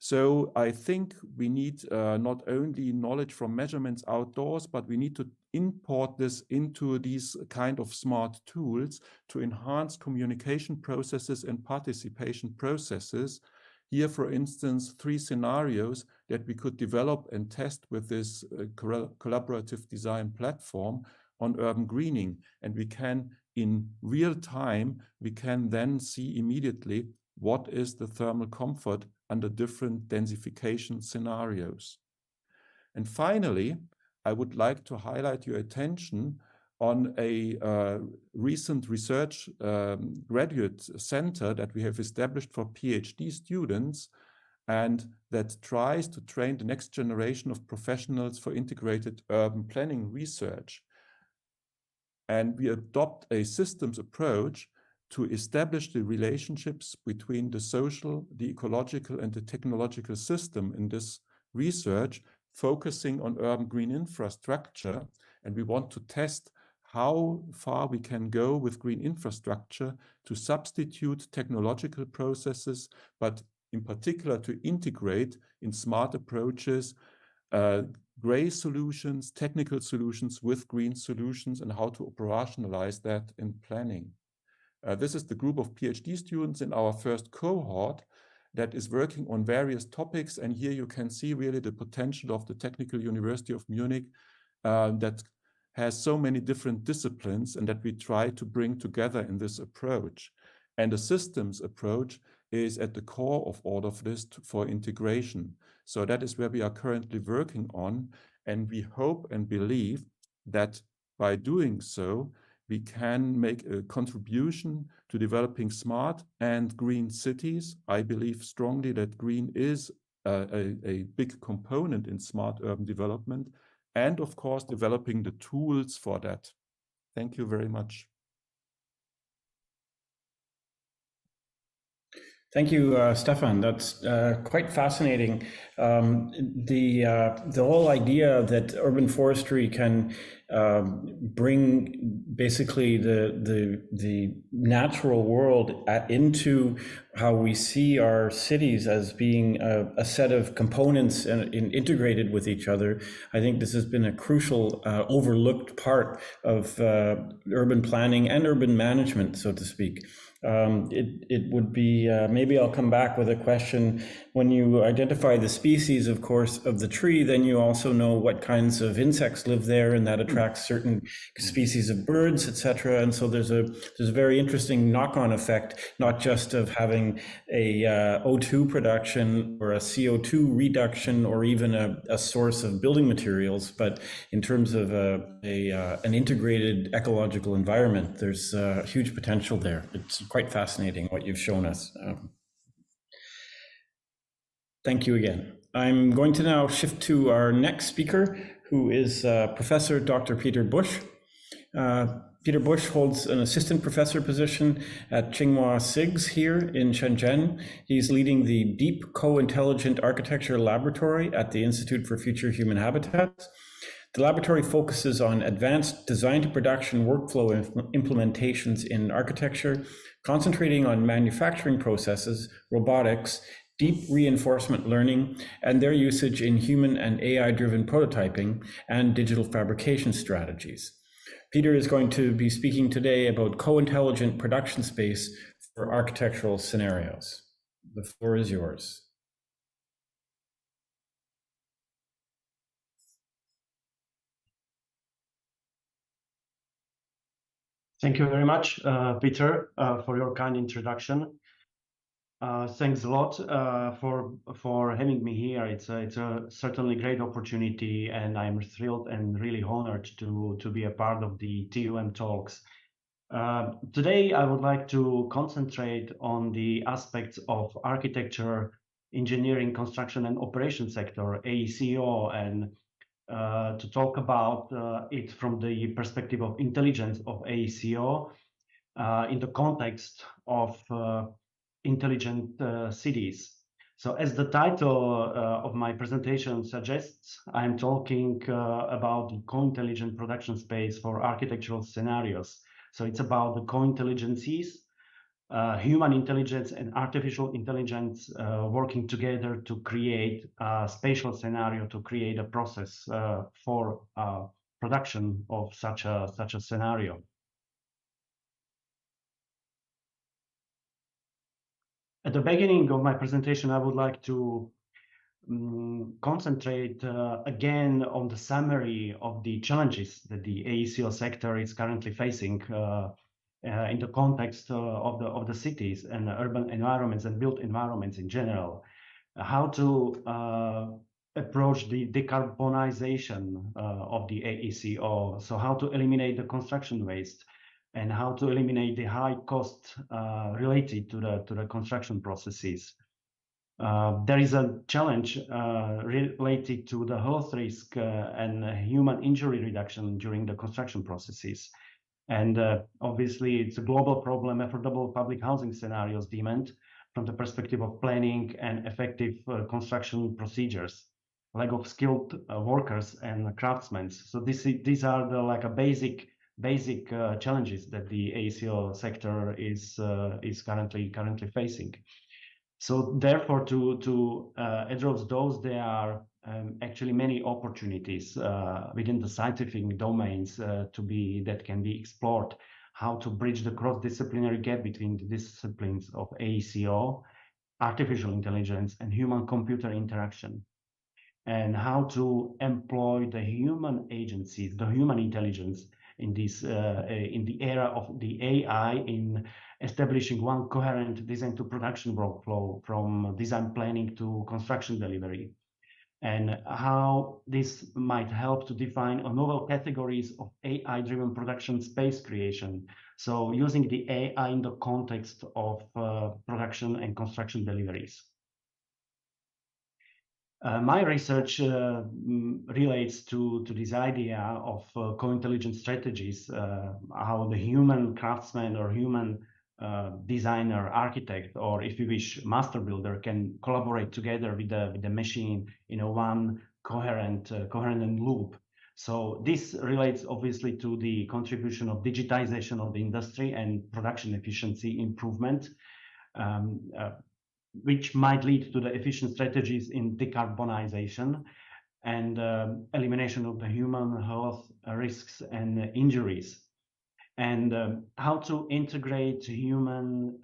So I think we need not only knowledge from measurements outdoors, but we need to import this into these kind of smart tools to enhance communication processes and participation processes. Here, for instance, 3 scenarios that we could develop and test with this collaborative design platform on urban greening. And we can, in real time, we can then see immediately what is the thermal comfort under different densification scenarios. And finally, I would like to highlight your attention on a recent research graduate center that we have established for PhD students, and that tries to train the next generation of professionals for integrated urban planning research. And we adopt a systems approach to establish the relationships between the social, the ecological, and the technological system in this research, focusing on urban green infrastructure. And we want to test how far we can go with green infrastructure to substitute technological processes, but in particular to integrate in smart approaches gray solutions, technical solutions with green solutions, and how to operationalize that in planning. This is the group of PhD students in our first cohort that is working on various topics. And here you can see really the potential of the Technical University of Munich that has so many different disciplines and that we try to bring together in this approach. And the systems approach is at the core of all of this for integration. So that is where we are currently working on. And we hope and believe that by doing so, we can make a contribution to developing smart and green cities. I believe strongly that green is a big component in smart urban development, and of course, developing the tools for that. Thank you very much. Thank you, Stefan. That's quite fascinating. The whole idea that urban forestry can bring basically the natural world into how we see our cities as being a set of components and integrated with each other. I think this has been a crucial overlooked part of urban planning and urban management, so to speak. It would be, maybe I'll come back with a question. When you identify the species, of course, of the tree, then you also know what kinds of insects live there, and that attracts certain species of birds, etc. And so there's a very interesting knock-on effect, not just of having a O2 production or a CO2 reduction or even a source of building materials, but in terms of an integrated ecological environment, there's huge potential there. It's quite fascinating what you've shown us. Thank you again. I'm going to now shift to our next speaker, who is Professor Dr. Peter Busch. Peter Busch holds an assistant professor position at Tsinghua SIGS here in Shenzhen. He's leading the Deep Co-Intelligent Architecture Laboratory at the Institute for Future Human Habitats. The laboratory focuses on advanced design to production workflow implementations in architecture, concentrating on manufacturing processes, robotics, deep reinforcement learning, and their usage in human and AI-driven prototyping and digital fabrication strategies. Peter is going to be speaking today about co-intelligent production space for architectural scenarios. The floor is yours. Thank you very much, Peter, for your kind introduction. Thanks a lot for having me here. It's a certainly great opportunity, and I'm thrilled and really honored to be a part of the TUM Talks. Today, I would like to concentrate on the aspects of architecture, engineering, construction, and operation sector, AECO, and to talk about it from the perspective of intelligence of AECO in the context of intelligent cities. So as the title of my presentation suggests, I'm talking about the co-intelligent production space for architectural scenarios. So it's about the co-intelligences, human intelligence and artificial intelligence working together to create a spatial scenario, to create a process for production of such a scenario. At the beginning of my presentation, I would like to concentrate again on the summary of the challenges that the AECO sector is currently facing in the context of the cities and urban environments and built environments in general. How to approach the decarbonization of the AECO, so how to eliminate the construction waste, and how to eliminate the high cost related to the construction processes. There is a challenge related to the health risk and human injury reduction during the construction processes. And obviously, it's a global problem. Affordable public housing scenarios demand from the perspective of planning and effective construction procedures, lack of skilled workers and craftsmen. So these are the like a basic challenges that the AECO sector is currently facing. So therefore, to address those, there are actually many opportunities within the scientific domains that can be explored. How to bridge the cross-disciplinary gap between the disciplines of AECO, artificial intelligence, and human-computer interaction, and how to employ the human agencies, the human intelligence in this in the era of the AI in establishing one coherent design to production workflow from design planning to construction delivery, and how this might help to define novel categories of AI-driven production space creation. So using the AI in the context of production and construction deliveries. My research relates to this idea of co-intelligent strategies, how the human craftsman or human designer, architect, or if you wish, master builder can collaborate together with the machine in a one coherent loop. So this relates obviously to the contribution of digitization of the industry and production efficiency improvement, which might lead to the efficient strategies in decarbonization and elimination of the human health risks and injuries, and how to integrate human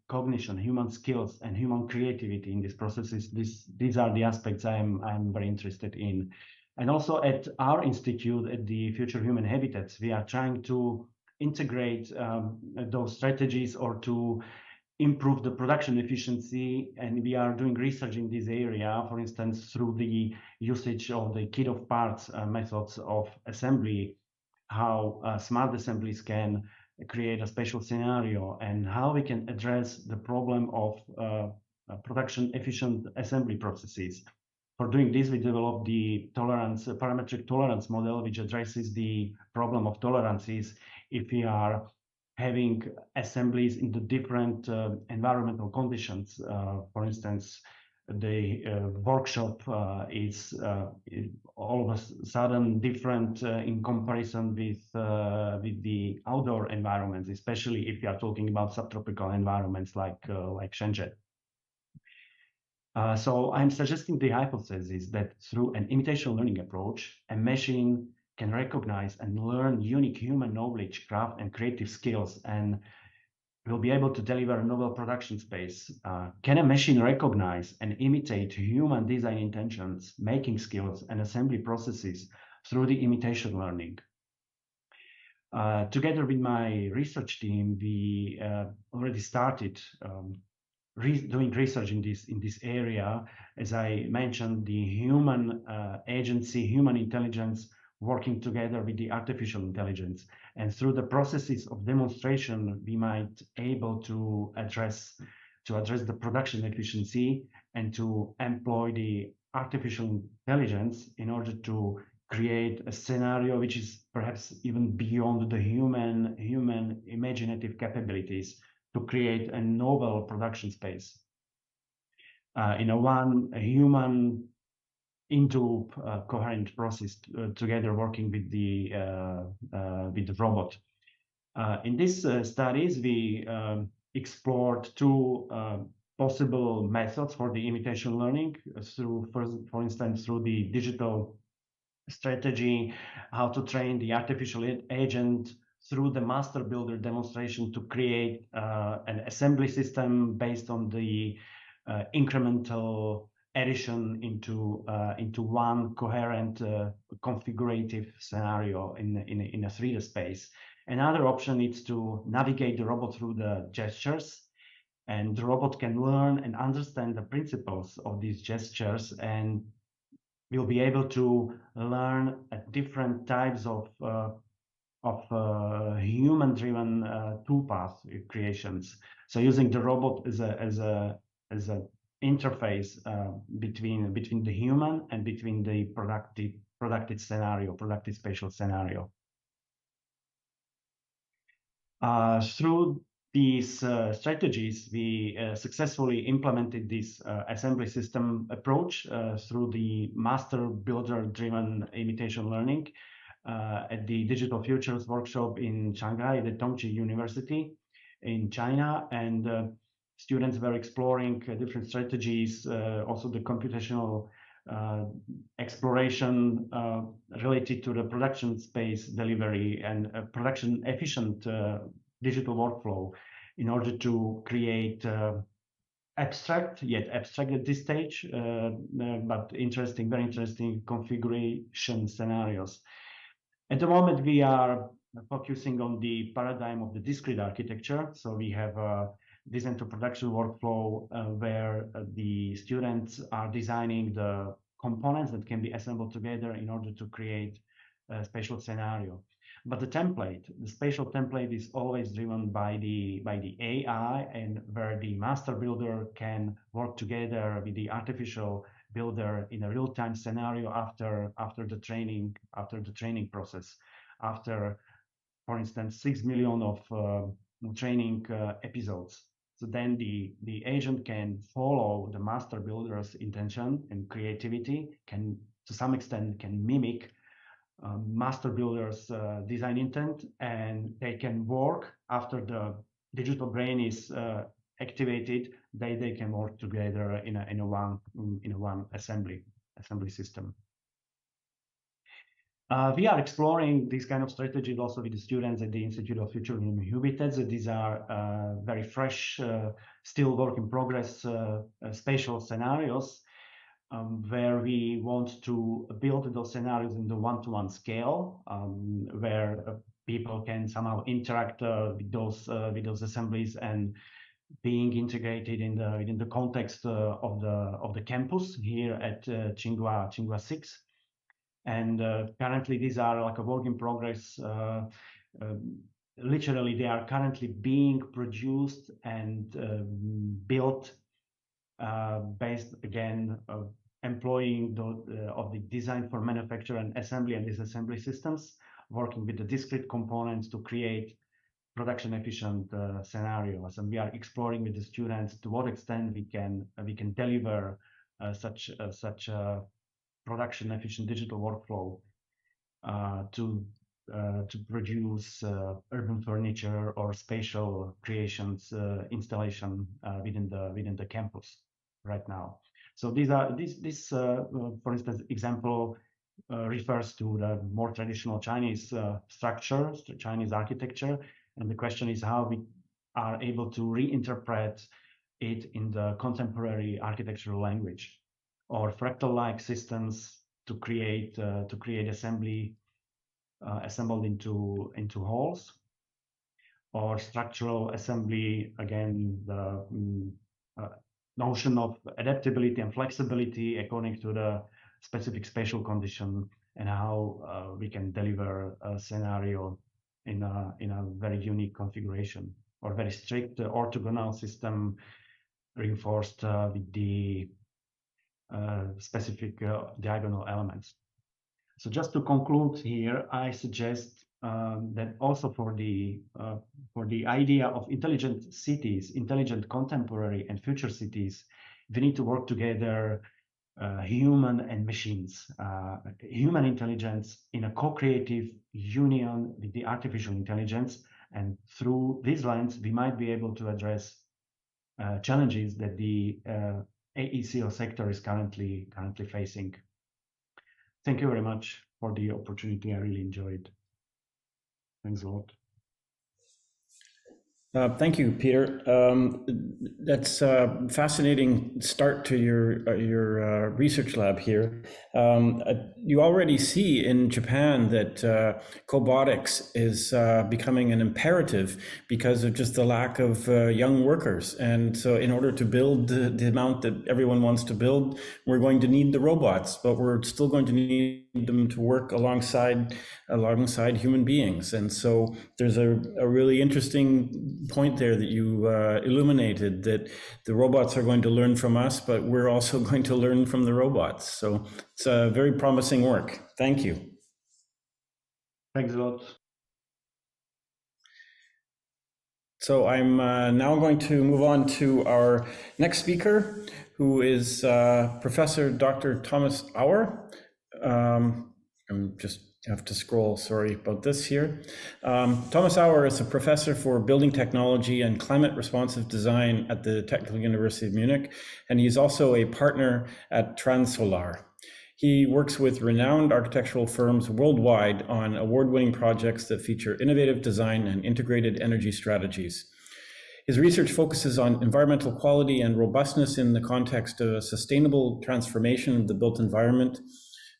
cognition, human skills, and human creativity in these processes. These are the aspects I'm very interested in. And also at our institute, at the Future Human Habitats, we are trying to integrate those strategies or to improve the production efficiency, and we are doing research in this area, for instance, through the usage of the kit of parts methods of assembly, how smart assemblies can create a spatial scenario, and how we can address the problem of production efficient assembly processes. For doing this, we developed the parametric tolerance model, which addresses the problem of tolerances if we are having assemblies in the different environmental conditions. For instance, the workshop is all of a sudden different in comparison with the outdoor environments, especially if you are talking about subtropical environments like Shenzhen. So I'm suggesting the hypothesis that through an imitation learning approach, a machine can recognize and learn unique human knowledge, craft, and creative skills, and will be able to deliver a novel production space. Can a machine recognize and imitate human design intentions, making skills, and assembly processes through the imitation learning? Together with my research team, we already started doing research in this area. As I mentioned, the human agency, human intelligence, working together with the artificial intelligence. And through the processes of demonstration, we might able to address the production efficiency and to employ the artificial intelligence in order to create a scenario which is perhaps even beyond the human imaginative capabilities to create a novel production space. One human into coherent process together working with the robot. In these studies, we explored two possible methods for the imitation learning for instance, through the digital strategy, how to train the artificial agent through the master builder demonstration to create an assembly system based on the incremental addition into one coherent configurative scenario in a 3D space. Another option is to navigate the robot through the gestures, and the robot can learn and understand the principles of these gestures, and will be able to learn different types of human-driven toolpath creations. So using the robot as a interface between the human and between the productive spatial scenario. Through these strategies, we successfully implemented this assembly system approach through the master builder driven imitation learning at the Digital Futures workshop in Shanghai at the TUM University in China, and students were exploring different strategies, also the computational exploration related to the production space delivery and production efficient digital workflow in order to create abstract at this stage, but very interesting configuration scenarios. At the moment, we are focusing on the paradigm of the discrete architecture. So we have a design to production workflow where the students are designing the components that can be assembled together in order to create a spatial scenario. But the spatial template is always driven by the AI, and where the master builder can work together with the artificial builder in a real-time scenario after the training process, after, for instance, 6 million of training episodes. So then the agent can follow the master builder's intention and creativity, can to some extent can mimic master builder's design intent, and they can work after the digital brain is activated. They can work together in a one assembly system. We are exploring these kind of strategies also with the students at the Institute of Future Human Habitats. These are very fresh, still work in progress spatial scenarios, where we want to build those scenarios in the one-to-one scale, where people can somehow interact with those assemblies and being integrated in the context of the campus here at Tsinghua SIGS. And currently, these are like a work in progress literally they are currently being produced and built based again employing of the design for manufacture and assembly and disassembly systems, working with the discrete components to create production efficient scenarios. And we are exploring with the students to what extent we can deliver such production efficient digital workflow to produce urban furniture or spatial creations installation within the campus right now. So these are this for instance example refers to the more traditional Chinese structure, Chinese architecture, and the question is how we are able to reinterpret it in the contemporary architectural language, or fractal-like systems to create assembly assembled into halls, or structural assembly, again the notion of adaptability and flexibility according to the specific spatial condition, and how we can deliver a scenario in a very unique configuration, or very strict orthogonal system reinforced with the specific diagonal elements. So just to conclude here, I suggest that also for the idea of intelligent cities, intelligent contemporary and future cities, we need to work together, human and machines, human intelligence in a co-creative union with the artificial intelligence, and through this lens, we might be able to address challenges that the AECO sector is currently facing. Thank you very much for the opportunity. I really enjoyed. Thanks a lot. Thank you, Peter. That's a fascinating start to your research lab here. You already see in Japan that cobotics is becoming an imperative because of just the lack of young workers. And so in order to build the amount that everyone wants to build, we're going to need the robots, but we're still going to need them to work alongside human beings. And so there's a really interesting point there that you illuminated, that the robots are going to learn from us, but we're also going to learn from the robots. So it's a very promising work. Thank you. Thanks a lot. So I'm now going to move on to our next speaker, who is Professor Dr. Thomas Auer. I'm just have to scroll, sorry about this here. Thomas Auer is a professor for building technology and climate responsive design at the Technical University of Munich, and he's also a partner at Transsolar. He works with renowned architectural firms worldwide on award-winning projects that feature innovative design and integrated energy strategies. His research focuses on environmental quality and robustness in the context of a sustainable transformation of the built environment.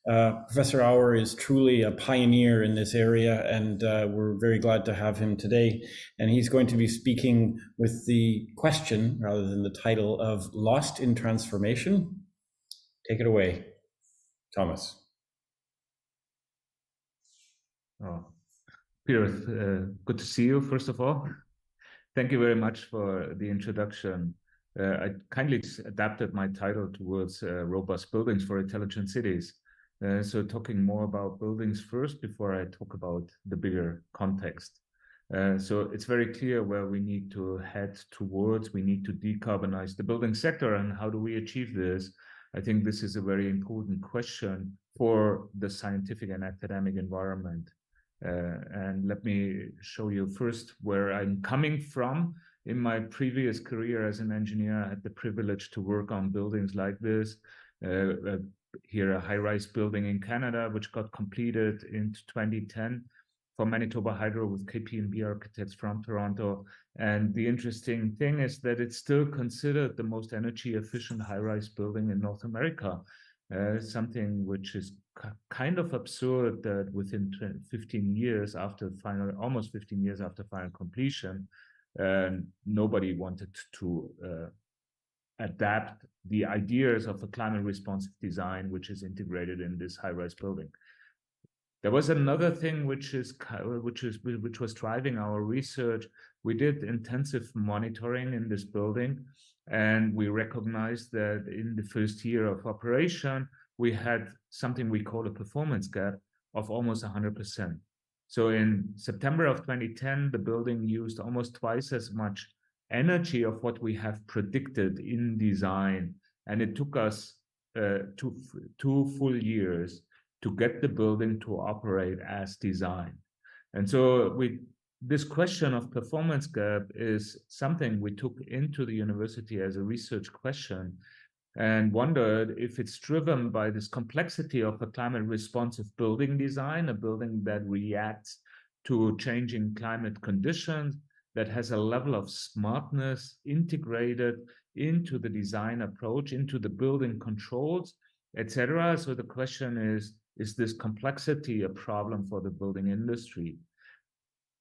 Professor Auer is truly a pioneer in this area, and we're very glad to have him today. And he's going to be speaking with the question, rather than the title, of Lost in Transformation. Take it away, Thomas. Oh, Peter, good to see you, first of all. Thank you very much for the introduction. I kindly adapted my title towards robust buildings for intelligent cities. So talking more about buildings first before I talk about the bigger context. So it's very clear where we need to head towards. We need to decarbonize the building sector, and how do we achieve this? I think this is a very important question for the scientific and academic environment. And let me show you first where I'm coming from. In my previous career as an engineer, I had the privilege to work on buildings like this. Here, a high-rise building in Canada, which got completed in 2010 for Manitoba Hydro with KPMG architects from Toronto. And the interesting thing is that it's still considered the most energy efficient high-rise building in North America. Something which is kind of absurd that within 15 years after almost 15 years after final completion, nobody wanted to adapt the ideas of a climate responsive design, which is integrated in this high-rise building. There was another thing which was driving our research. We did intensive monitoring in this building, and we recognized that in the first year of operation, we had something we call a performance gap of almost 100%. So in September of 2010, the building used almost twice as much energy of what we have predicted in design. And it took us two full years to get the building to operate as designed. And so this question of performance gap is something we took into the university as a research question and wondered if it's driven by this complexity of a climate responsive building design, a building that reacts to changing climate conditions, that has a level of smartness integrated into the design approach, into the building controls, etc. So the question is this complexity a problem for the building industry?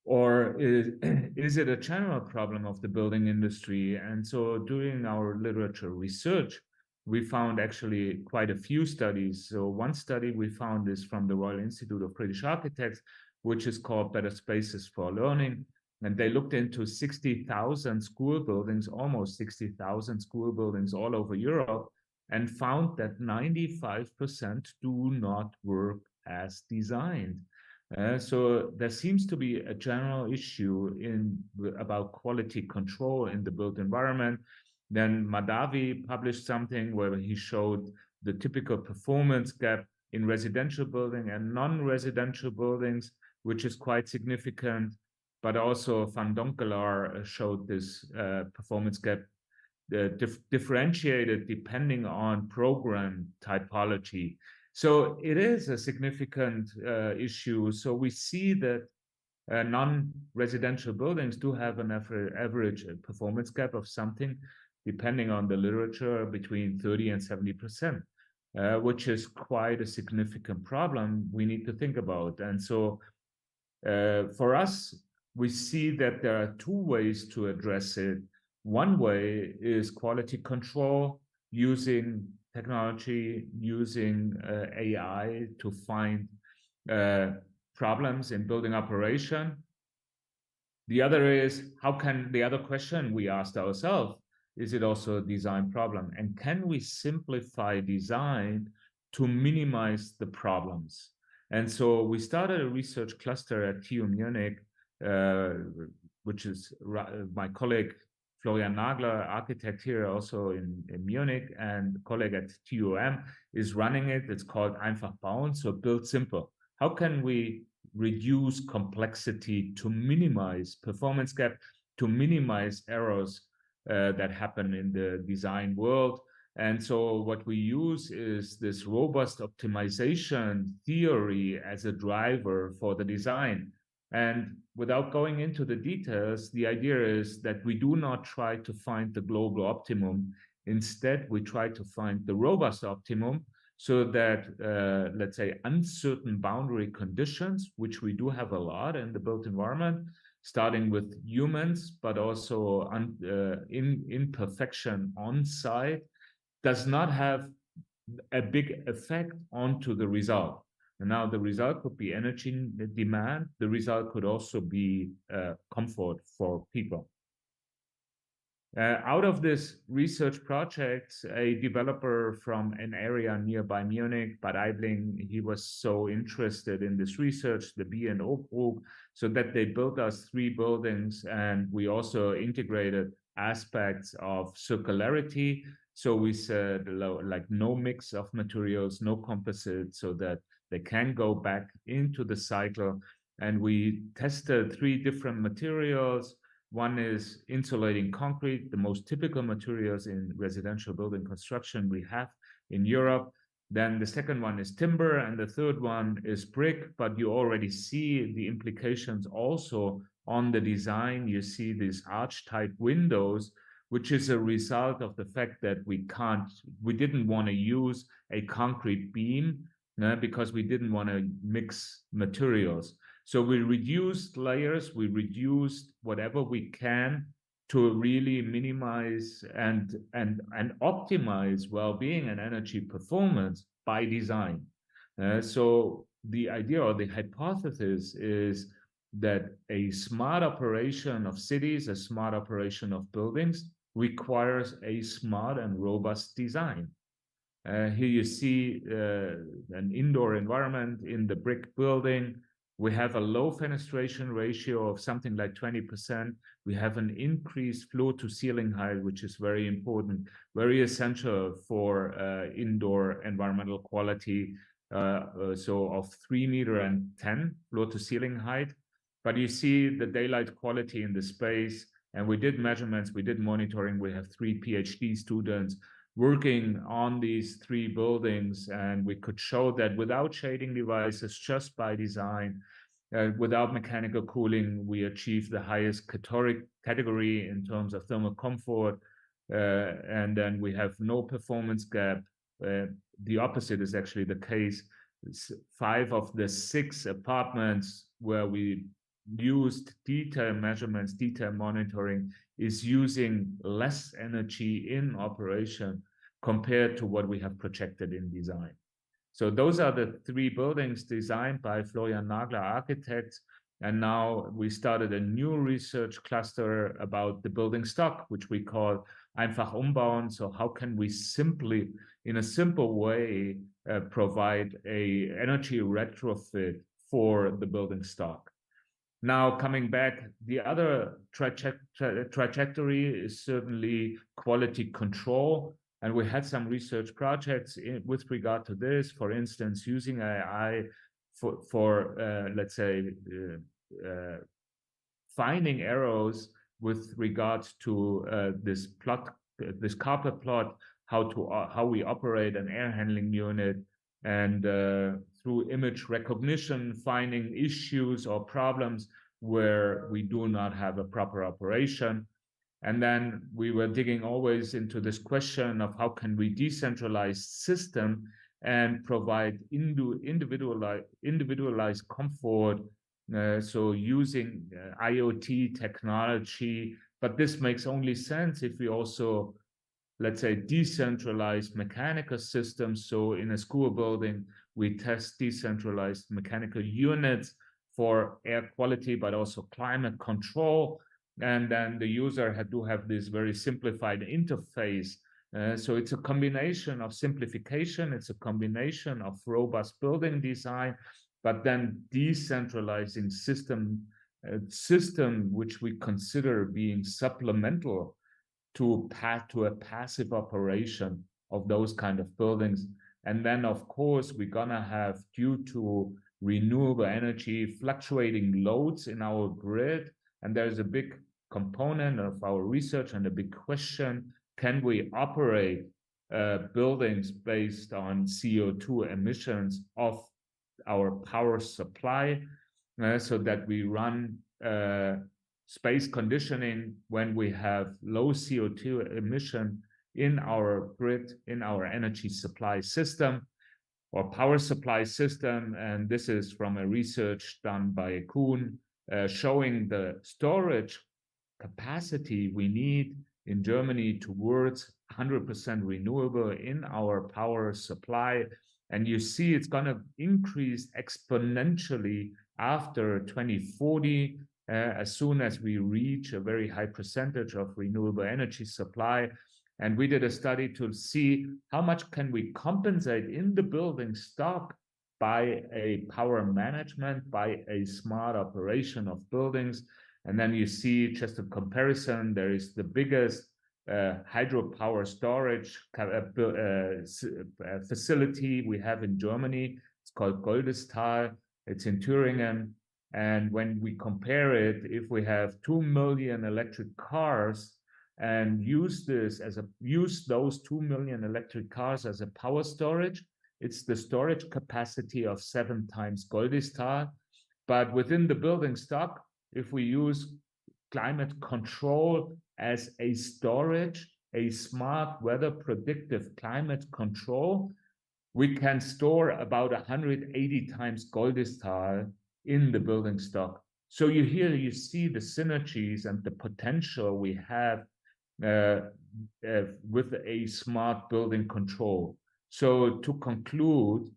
Or is it a general problem of the building industry? And so doing our literature research, we found actually quite a few studies. So one study we found is from the Royal Institute of British Architects, which is called Better Spaces for Learning. And they looked into 60,000 school buildings, almost 60,000 school buildings all over Europe, and found that 95% do not work as designed. So there seems to be a general issue about quality control in the built environment. Then Madavi published something where he showed the typical performance gap in residential building and non-residential buildings, which is quite significant. But also Van Donkelaar showed this performance gap differentiated depending on program typology. So it is a significant issue. So we see that non-residential buildings do have an average performance gap of something, depending on the literature, between 30 and 70%, which is quite a significant problem we need to think about. And so for us, we see that there are two ways to address it. One way is quality control using technology, using AI to find problems in building operation. The other is, the other question we asked ourselves, is it also a design problem? And can we simplify design to minimize the problems? And so we started a research cluster at TUM Munich, which is my colleague Florian Nagler, architect here also in Munich, and colleague at TUM is running it. It's called Einfach bauen, so build simple. How can we reduce complexity to minimize performance gap, to minimize errors that happen in the design world? And so what we use is this robust optimization theory as a driver for the design. And without going into the details, the idea is that we do not try to find the global optimum. Instead, we try to find the robust optimum so that, let's say, uncertain boundary conditions, which we do have a lot in the built environment, starting with humans, but also imperfection on site, does not have a big effect onto the result. And now the result could be energy demand. The result could also be comfort for people. Out of this research project, a developer from an area nearby Munich, Bad Aibling, he was so interested in this research, the B&O group, so that they built us 3 buildings, and we also integrated aspects of circularity. So we said like no mix of materials, no composites, so that they can go back into the cycle. And we tested 3 different materials. One is insulating concrete, the most typical materials in residential building construction we have in Europe. Then the second one is timber, and the third one is brick, but you already see the implications also on the design. You see these arch-type windows, which is a result of the fact that we didn't want to use a concrete beam because we didn't want to mix materials. So we reduced layers, we reduced whatever we can to really minimize and optimize well-being and energy performance by design. So the idea or the hypothesis is that a smart operation of cities, a smart operation of buildings, requires a smart and robust design. Here you see an indoor environment in the brick building. We have a low fenestration ratio of something like 20%. We have an increased floor to ceiling height, which is very important, very essential for indoor environmental quality. So of 3.10 meters floor to ceiling height. But you see the daylight quality in the space, and we did measurements, we did monitoring. We have 3 PhD students working on these 3 buildings, and we could show that without shading devices, just by design, without mechanical cooling, we achieved the highest category in terms of thermal comfort, and then we have no performance gap. The opposite is actually the case. 5 of the 6 apartments where we used detail measurements, detail monitoring, is using less energy in operation compared to what we have projected in design. So those are the 3 buildings designed by Florian Nagler architects. And now we started a new research cluster about the building stock, which we call einfach umbauen. So how can we simply, in a simple way, provide a energy retrofit for the building stock? Now, coming back, the other trajectory is certainly quality control. And we had some research projects with regard to this, for instance, using AI for let's say, finding errors with regards to this carpet plot, how we operate an air handling unit, and through image recognition, finding issues or problems where we do not have a proper operation. And then we were digging always into this question of how can we decentralize system and provide individualized comfort. So using IoT technology, but this makes only sense if we also, let's say, decentralized mechanical systems. So in a school building, we test decentralized mechanical units for air quality, but also climate control. And then the user had to have this very simplified interface. So it's a combination of simplification, it's a combination of robust building design, but then decentralizing system which we consider being supplemental to a passive operation of those kind of buildings. And then, of course, we're gonna have, due to renewable energy, fluctuating loads in our grid. And there's a big component of our research and a big question: can we operate buildings based on CO2 emissions of our power supply, so that we run space conditioning when we have low CO2 emission in our grid, in our energy supply system or power supply system? And this is from a research done by Kuhn, showing the storage capacity we need in Germany towards 100% renewable in our power supply. And you see it's going to increase exponentially after 2040, as soon as we reach a very high percentage of renewable energy supply. And we did a study to see how much can we compensate in the building stock by a power management, by a smart operation of buildings. And then you see just a comparison. There is the biggest hydropower storage facility we have in Germany. It's called Goldestal. It's in Thüringen. And when we compare it, if we have 2 million electric cars and use those 2 million electric cars as a power storage, it's the storage capacity of 7 times Goldestal. But within the building stock, if we use climate control as a storage, a smart weather predictive climate control, we can store about 180 times Goldestal in the building stock. So you see the synergies and the potential we have with a smart building control. So to conclude,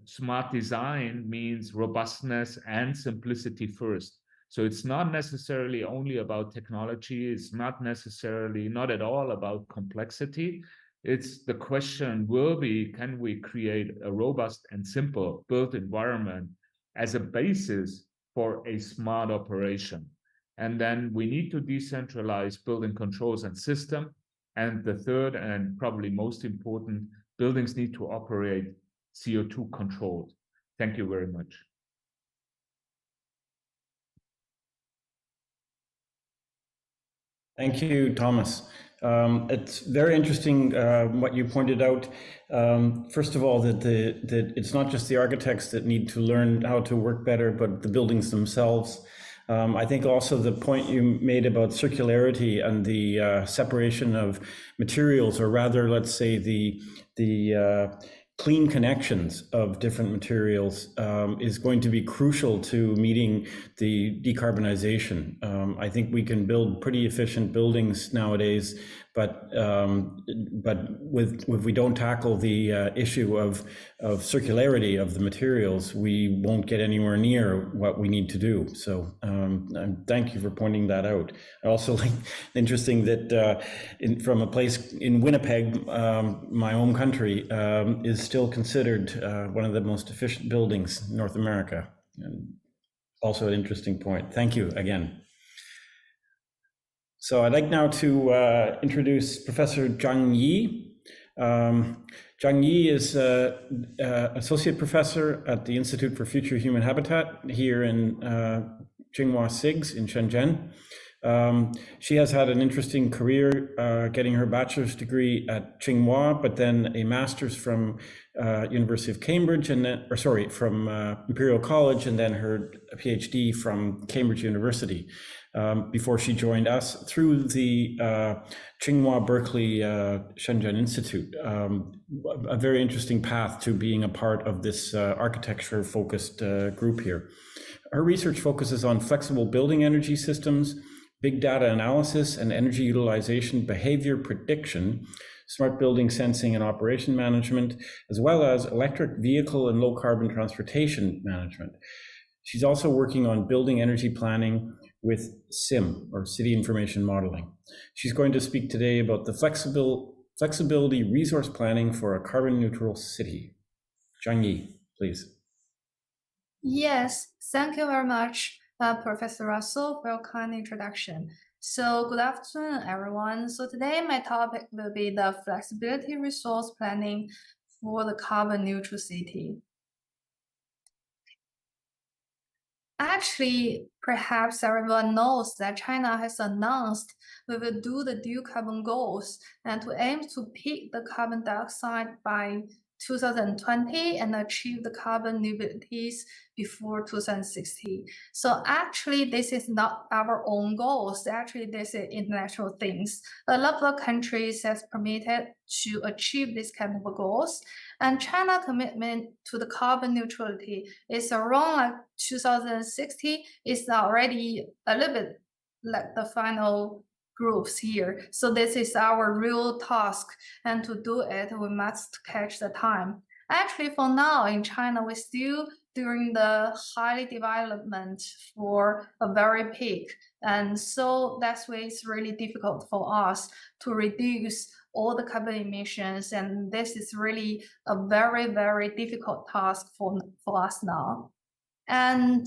Smart design means robustness and simplicity first. So it's not necessarily only about technology. It's not necessarily, not at all about complexity. It's the question, can we create a robust and simple built environment as a basis for a smart operation? And then we need to decentralize building controls and system. And the third and probably most important, buildings need to operate CO2 controlled. Thank you very much. Thank you, Thomas. It's very interesting what you pointed out. First of all, that it's not just the architects that need to learn how to work better, but the buildings themselves. I think also the point you made about circularity and the separation of materials, or rather, let's say the clean connections of different materials is going to be crucial to meeting the decarbonization. I think we can build pretty efficient buildings nowadays, but if we don't tackle the issue of circularity of the materials, we won't get anywhere near what we need to do. So thank you for pointing that out. I also like interesting that from a place in Winnipeg, my home country, is still considered one of the most efficient buildings in North America. And also an interesting point. Thank you again. So I'd like now to introduce Professor Zhang Yi. Zhang Yi is associate professor at the Institute for Future Human Habitat here in Tsinghua SIGS in Shenzhen. She has had an interesting career, getting her bachelor's degree at Tsinghua, but then a master's from University of Cambridge, and then, from Imperial College, and then her PhD from Cambridge University, before she joined us through the Tsinghua Berkeley Shenzhen Institute. A very interesting path to being a part of this architecture-focused group here. Her research focuses on flexible building energy systems, big data analysis and energy utilization behavior prediction, smart building sensing and operation management, as well as electric vehicle and low carbon transportation management. She's also working on building energy planning with SIM, or City Information Modeling. She's going to speak today about the flexibility resource planning for a carbon neutral city. Zhang Yi, please. Yes, thank you very much, Professor Russell, for your kind introduction. So good afternoon, everyone. So today my topic will be the flexibility resource planning for the carbon neutral city. Actually, perhaps everyone knows that China has announced we will do the dual carbon goals and to aim to peak the carbon dioxide by 2020 and achieve the carbon neutralities before 2060. So actually, this is not our own goals. Actually, this is international things. A lot of countries have permitted to achieve this kind of goals. And China commitment to the carbon neutrality is around like 2060 is already a little bit like the final groups here. So this is our real task, and to do it, we must catch the time. Actually, for now in China, we're still during the highly development for a very peak. And so that's why it's really difficult for us to reduce all the carbon emissions. And this is really a very, very difficult task for us now. And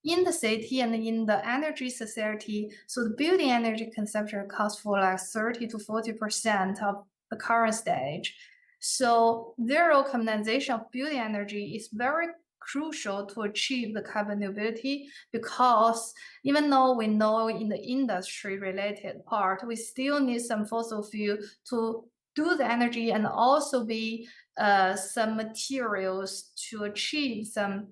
in the city and in the energy society, so the building energy consumption accounts for like 30 to 40% of the current stage. So zero carbonization of building energy is very crucial to achieve the carbon neutrality, because even though we know in the industry related part, we still need some fossil fuel to do the energy and also be some materials to achieve some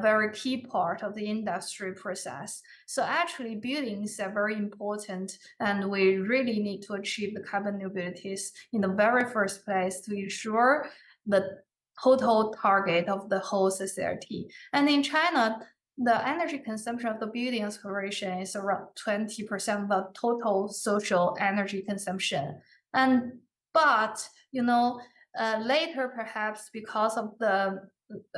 very key part of the industry process. So actually buildings are very important, and we really need to achieve the carbon neutralities in the very first place to ensure the total target of the whole society. And in China, the energy consumption of the building operation is around 20% of the total social energy consumption. But you know, later, perhaps because of the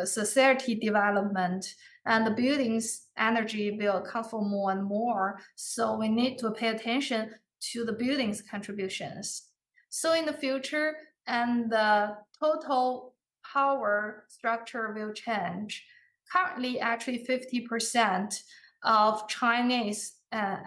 society development and the building's energy will account for more and more. So we need to pay attention to the building's contributions. So in the future, and the total power structure will change. Currently, actually 50% of Chinese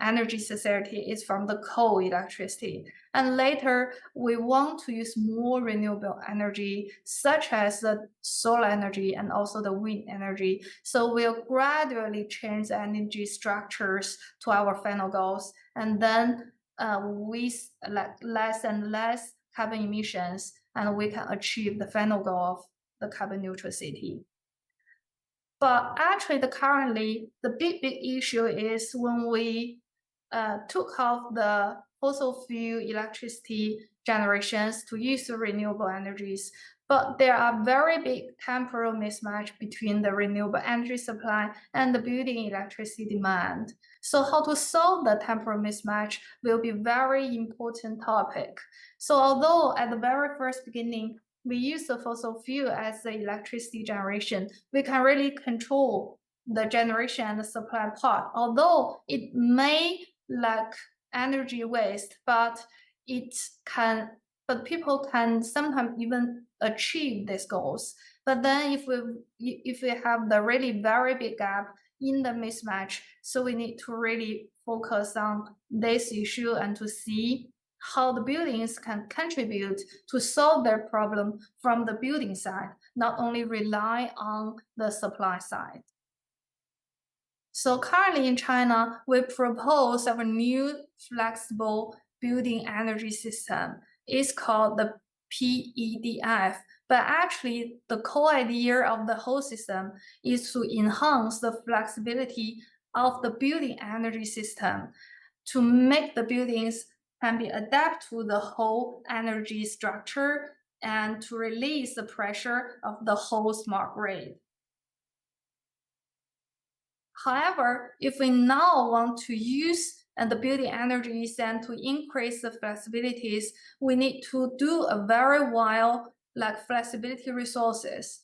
energy society is from the coal electricity. And later, we want to use more renewable energy, such as the solar energy and also the wind energy. So we'll gradually change the energy structures to our final goals. And then with less and less carbon emissions, and we can achieve the final goal of the carbon neutral city. But actually, currently, the big issue is when we took off the fossil fuel electricity generations to use the renewable energies. But there are very big temporal mismatch between the renewable energy supply and the building electricity demand. So how to solve the temporal mismatch will be a very important topic. So although at the very first beginning, we use the fossil fuel as the electricity generation, we can really control the generation and the supply part. Although it may lack energy waste, but people can sometimes even achieve these goals. But then if we have the really very big gap in the mismatch, so we need to really focus on this issue and to see how the buildings can contribute to solve their problem from the building side, not only rely on the supply side. So currently in China, we propose a new flexible building energy system. It's called the PEDF. But actually, the core idea of the whole system is to enhance the flexibility of the building energy system to make the buildings can be adapted to the whole energy structure and to release the pressure of the whole smart grid. However, if we now want to use the building energies and to increase the flexibilities, we need to do a very well flexibility resources.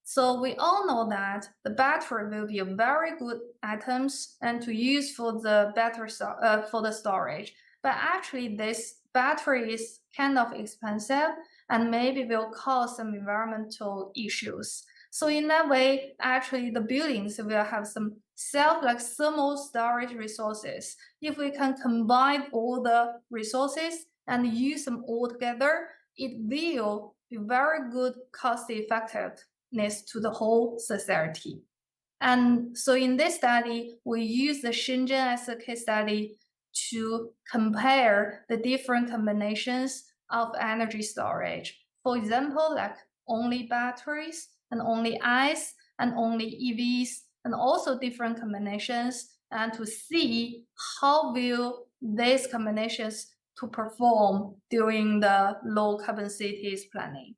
So we all know that the battery will be a very good items and to use for the battery for the storage. But actually, this battery is kind of expensive and maybe will cause some environmental issues. So in that way, actually, the buildings will have some thermal storage resources. If we can combine all the resources and use them all together, it will be very good cost effectiveness to the whole society. And so in this study, we use the Shenzhen as a case study to compare the different combinations of energy storage. For example, like only batteries and only ICE and only EVs and also different combinations, and to see how will these combinations to perform during the low carbon cities planning.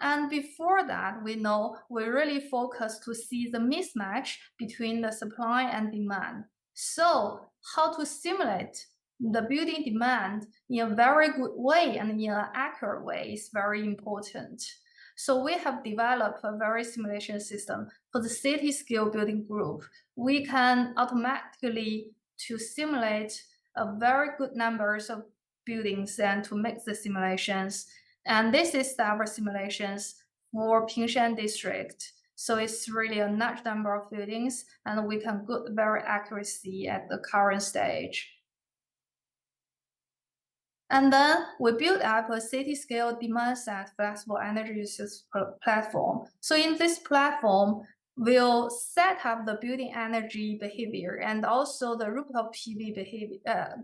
And before that, we know we really focus to see the mismatch between the supply and demand. So how to simulate the building demand in a very good way and in an accurate way is very important. So we have developed a very simulation system for the city scale building group. We can automatically to simulate a very good numbers of buildings and to make the simulations. And this is our simulations for Pingshan district. So it's really a large number of buildings and we can get very accuracy at the current stage. And then we built up a city-scale demand-side flexible energy resource platform. So in this platform, we'll set up the building energy behavior and also the rooftop PV behavior,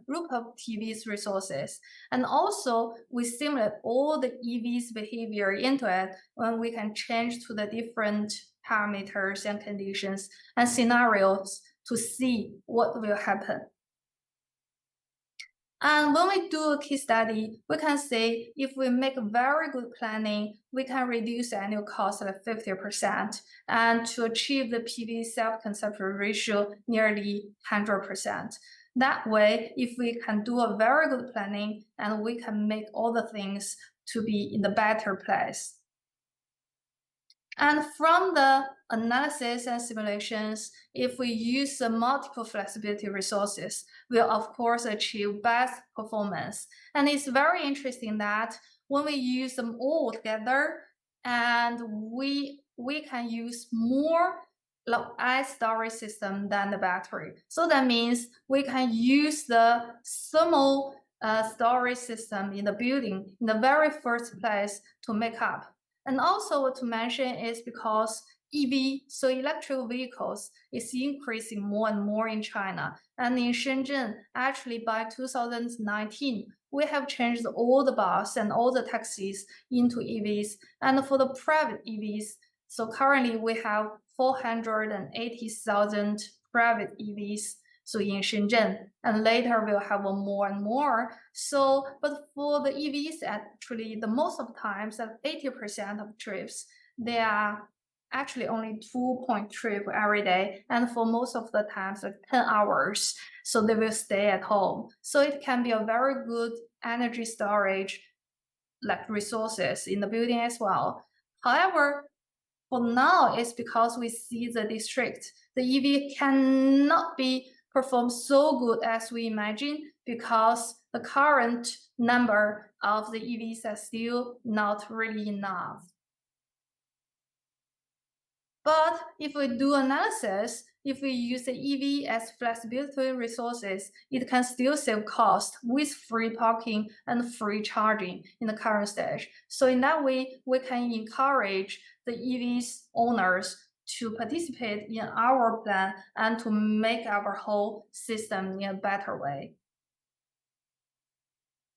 rooftop TV's resources. And also we simulate all the EV's behavior into it when we can change to the different parameters and conditions and scenarios to see what will happen. And when we do a case study, we can say if we make very good planning, we can reduce the annual cost of 50% and to achieve the PV self-consumption ratio nearly 100%. That way, if we can do a very good planning and we can make all the things to be in the better place. And from the analysis and simulations, if we use the multiple flexibility resources, we'll of course achieve best performance. And it's very interesting that when we use them all together, and we can use more ice storage system than the battery. So that means we can use the thermal storage system in the building in the very first place to make up. And also what to mention is because EV, so electric vehicles, is increasing more and more in China. And in Shenzhen, actually by 2019, we have changed all the bus and all the taxis into EVs. And for the private EVs, so currently we have 480,000 private EVs. So in Shenzhen, and later we'll have more and more. So, but for the EVs, actually, the most of the times, at 80% of trips, they are actually only 2-point trip every day. And for most of the times, like 10 hours. So they will stay at home. So it can be a very good energy storage, like resources in the building as well. However, for now, it's because we see the district, the EV cannot be perform so good as we imagine because the current number of the EVs are still not really enough. But if we do analysis, if we use the EV as flexibility resources, it can still save cost with free parking and free charging in the current stage. So in that way, we can encourage the EVs owners to participate in our plan and to make our whole system in a better way.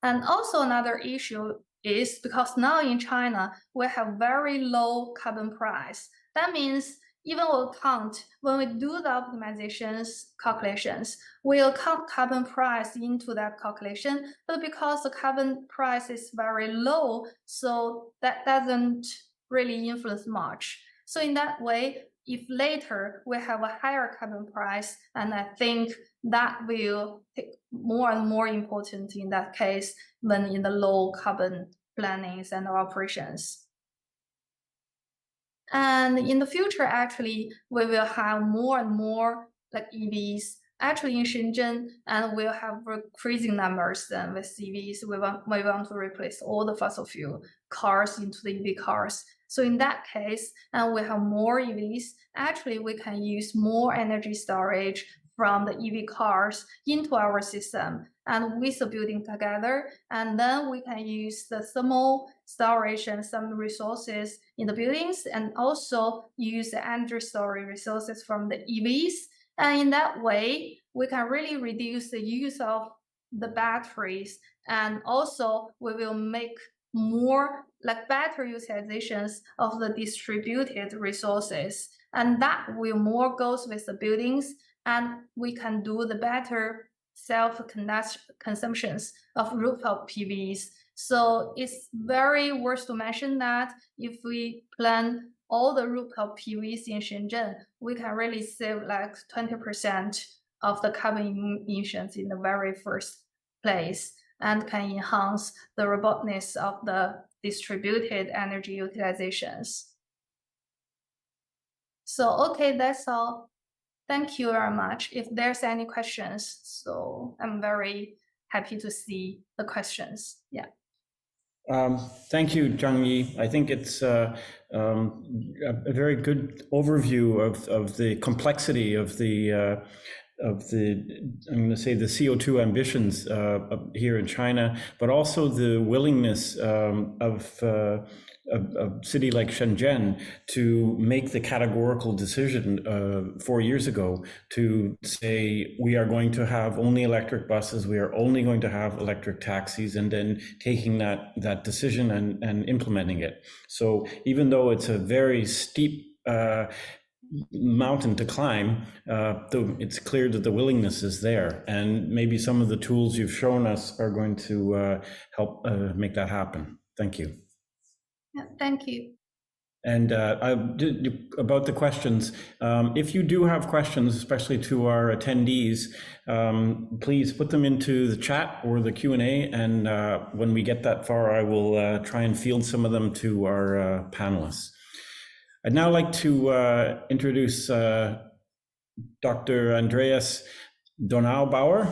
And also another issue is because now in China, we have very low carbon price. That means even we'll count, when we do the optimizations calculations, we'll count carbon price into that calculation, but because the carbon price is very low, so that doesn't really influence much. So in that way, if later we have a higher carbon price, and I think that will take more and more important in that case when in the low carbon plannings and operations. And in the future, actually, we will have more and more like EVs actually in Shenzhen, and we'll have increasing numbers than with EVs. We want to replace all the fossil fuel cars into the EV cars. So in that case, and we have more EVs, actually we can use more energy storage from the EV cars into our system and with the building together. And then we can use the thermal storage and some resources in the buildings and also use the energy storage resources from the EVs. And in that way, we can really reduce the use of the batteries. And also we will make more like better utilizations of the distributed resources. And that will more goes with the buildings, and we can do the better self-consumptions of rooftop PVs. So it's very worth to mention that if we plan all the rooftop PVs in Shenzhen, we can really save like 20% of the carbon emissions in the very first place, and can enhance the robustness of the distributed energy utilizations. So, okay, that's all. Thank you very much. If there's any questions, so I'm very happy to see the questions. Yeah. Thank you, Zhang-Yi. I think it's a very good overview of the complexity of the I'm going to say the CO2 ambitions here in China, but also the willingness of a city like Shenzhen to make the categorical decision 4 years ago to say we are going to have only electric buses, we are only going to have electric taxis, and then taking that decision and implementing it. So even though it's a very steep mountain to climb, it's clear that the willingness is there, and maybe some of the tools you've shown us are going to help make that happen. Thank you. Yeah, thank you. And about the questions, if you do have questions, especially to our attendees, please put them into the chat or the Q&A, and when we get that far, I will try and field some of them to our panelists. I'd now like to introduce Dr. Andreas Donaubauer.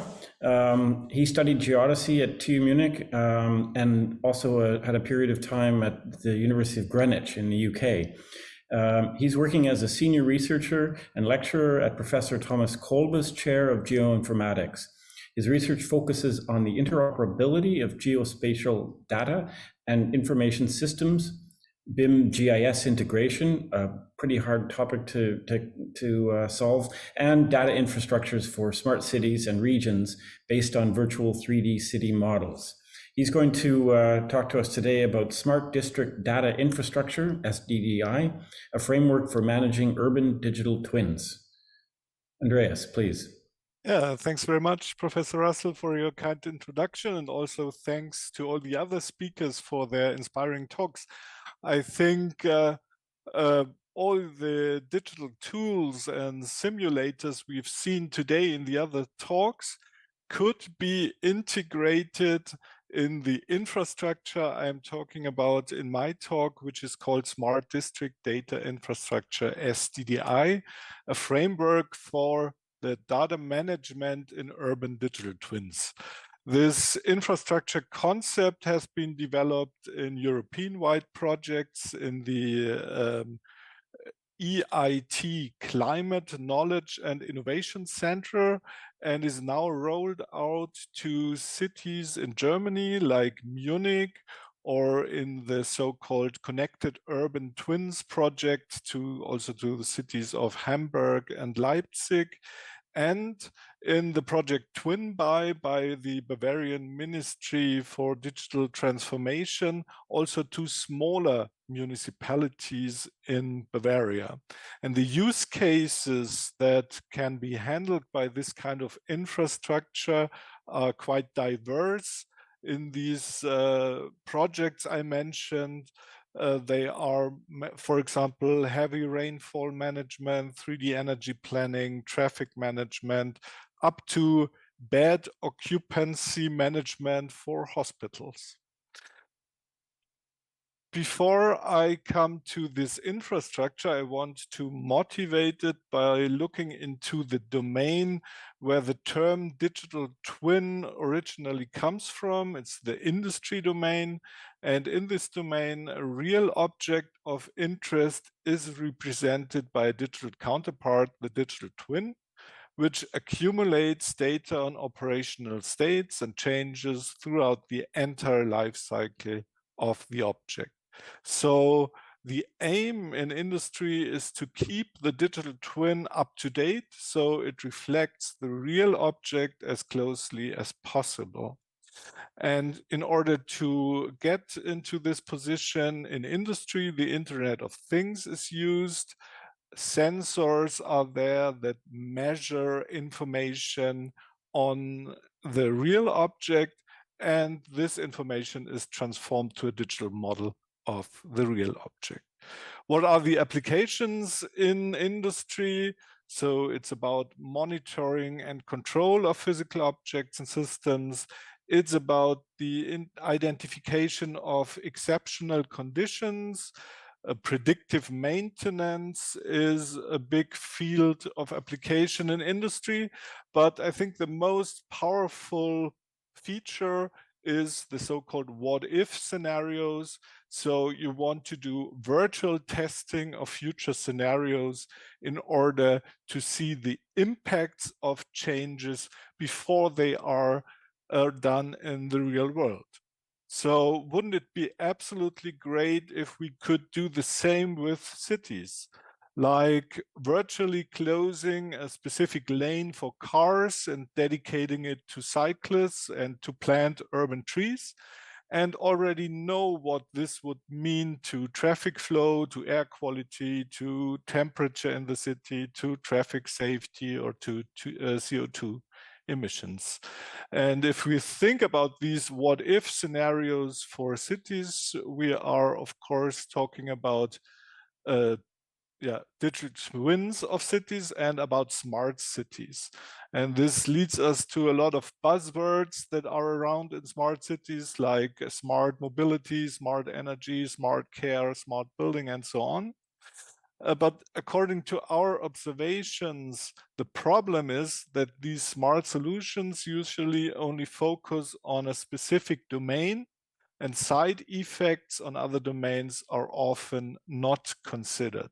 He studied geodesy at TU Munich and also had a period of time at the University of Greenwich in the UK. He's working as a senior researcher and lecturer at Professor Thomas Kolbe's Chair of Geoinformatics. His research focuses on the interoperability of geospatial data and information systems, BIM GIS integration, a pretty hard topic to solve, and data infrastructures for smart cities and regions based on virtual 3D city models. He's going to talk to us today about Smart District Data Infrastructure, SDDI, a framework for managing urban digital twins. Andreas, please. Yeah, thanks very much, Professor Russell, for your kind introduction, and also thanks to all the other speakers for their inspiring talks. I think all the digital tools and simulators we've seen today in the other talks could be integrated in the infrastructure I'm talking about in my talk, which is called Smart District Data Infrastructure, SDDI, a framework for the data management in urban digital twins. This infrastructure concept has been developed in European-wide projects in the EIT Climate Knowledge and Innovation Center, and is now rolled out to cities in Germany like Munich, or in the so-called Connected Urban Twins project also to the cities of Hamburg and Leipzig, and in the project TwinBuy by the Bavarian Ministry for Digital Transformation, also to smaller municipalities in Bavaria. And the use cases that can be handled by this kind of infrastructure are quite diverse. In these projects I mentioned, they are, for example, heavy rainfall management, 3D energy planning, traffic management, up to bed occupancy management for hospitals. Before I come to this infrastructure, I want to motivate it by looking into the domain where the term digital twin originally comes from. It's the industry domain. And in this domain, a real object of interest is represented by a digital counterpart, the digital twin, which accumulates data on operational states and changes throughout the entire life cycle of the object. So the aim in industry is to keep the digital twin up to date, so it reflects the real object as closely as possible. And in order to get into this position in industry, the Internet of Things is used. Sensors are there that measure information on the real object, and this information is transformed to a digital model of the real object. What are the applications in industry? So it's about monitoring and control of physical objects and systems. It's about the identification of exceptional conditions. Predictive maintenance is a big field of application in industry, but I think the most powerful feature is the so-called what-if scenarios. So you want to do virtual testing of future scenarios in order to see the impacts of changes before they are done in the real world. So wouldn't it be absolutely great if we could do the same with cities? Like virtually closing a specific lane for cars and dedicating it to cyclists and to plant urban trees, and already know what this would mean to traffic flow, to air quality, to temperature in the city, to traffic safety, or to CO2 emissions. And if we think about these what-if scenarios for cities, we are, of course, talking about digital twins of cities and about smart cities. And this leads us to a lot of buzzwords that are around in smart cities, like smart mobility, smart energy, smart care, smart building, and so on. But according to our observations, the problem is that these smart solutions usually only focus on a specific domain, and side effects on other domains are often not considered.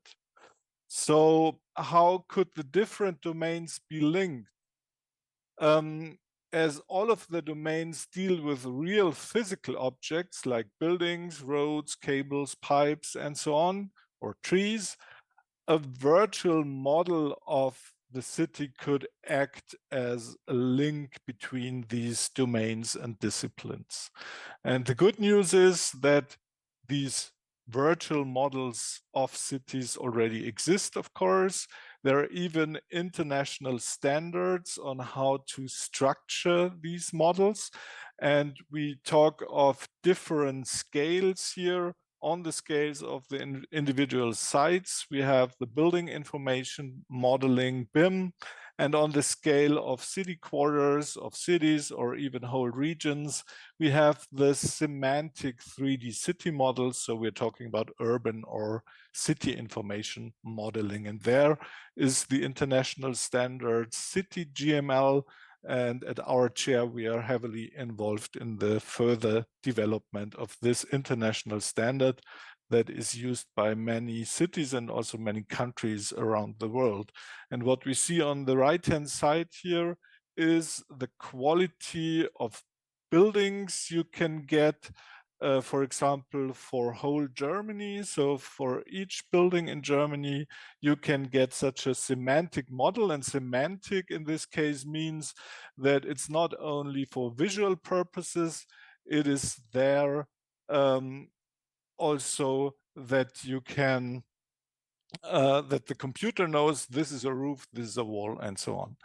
So how could the different domains be linked? As all of the domains deal with real physical objects like buildings, roads, cables, pipes, and so on, or trees, a virtual model of the city could act as a link between these domains and disciplines. And the good news is that these virtual models of cities already exist, of course. There are even international standards on how to structure these models. And we talk of different scales here. On the scales of the individual sites, we have the building information modeling, BIM, and on the scale of city quarters, of cities, or even whole regions, we have the semantic 3D city models. So we're talking about urban or city information modeling. And there is the international standard City GML. And at our chair, we are heavily involved in the further development of this international standard that is used by many cities and also many countries around the world. And what we see on the right-hand side here is the quality of buildings you can get, for example, for whole Germany. So for each building in Germany, you can get such a semantic model. And semantic in this case means that it's not only for visual purposes, it is there also that you can, that the computer knows this is a roof, this is a wall, and so on.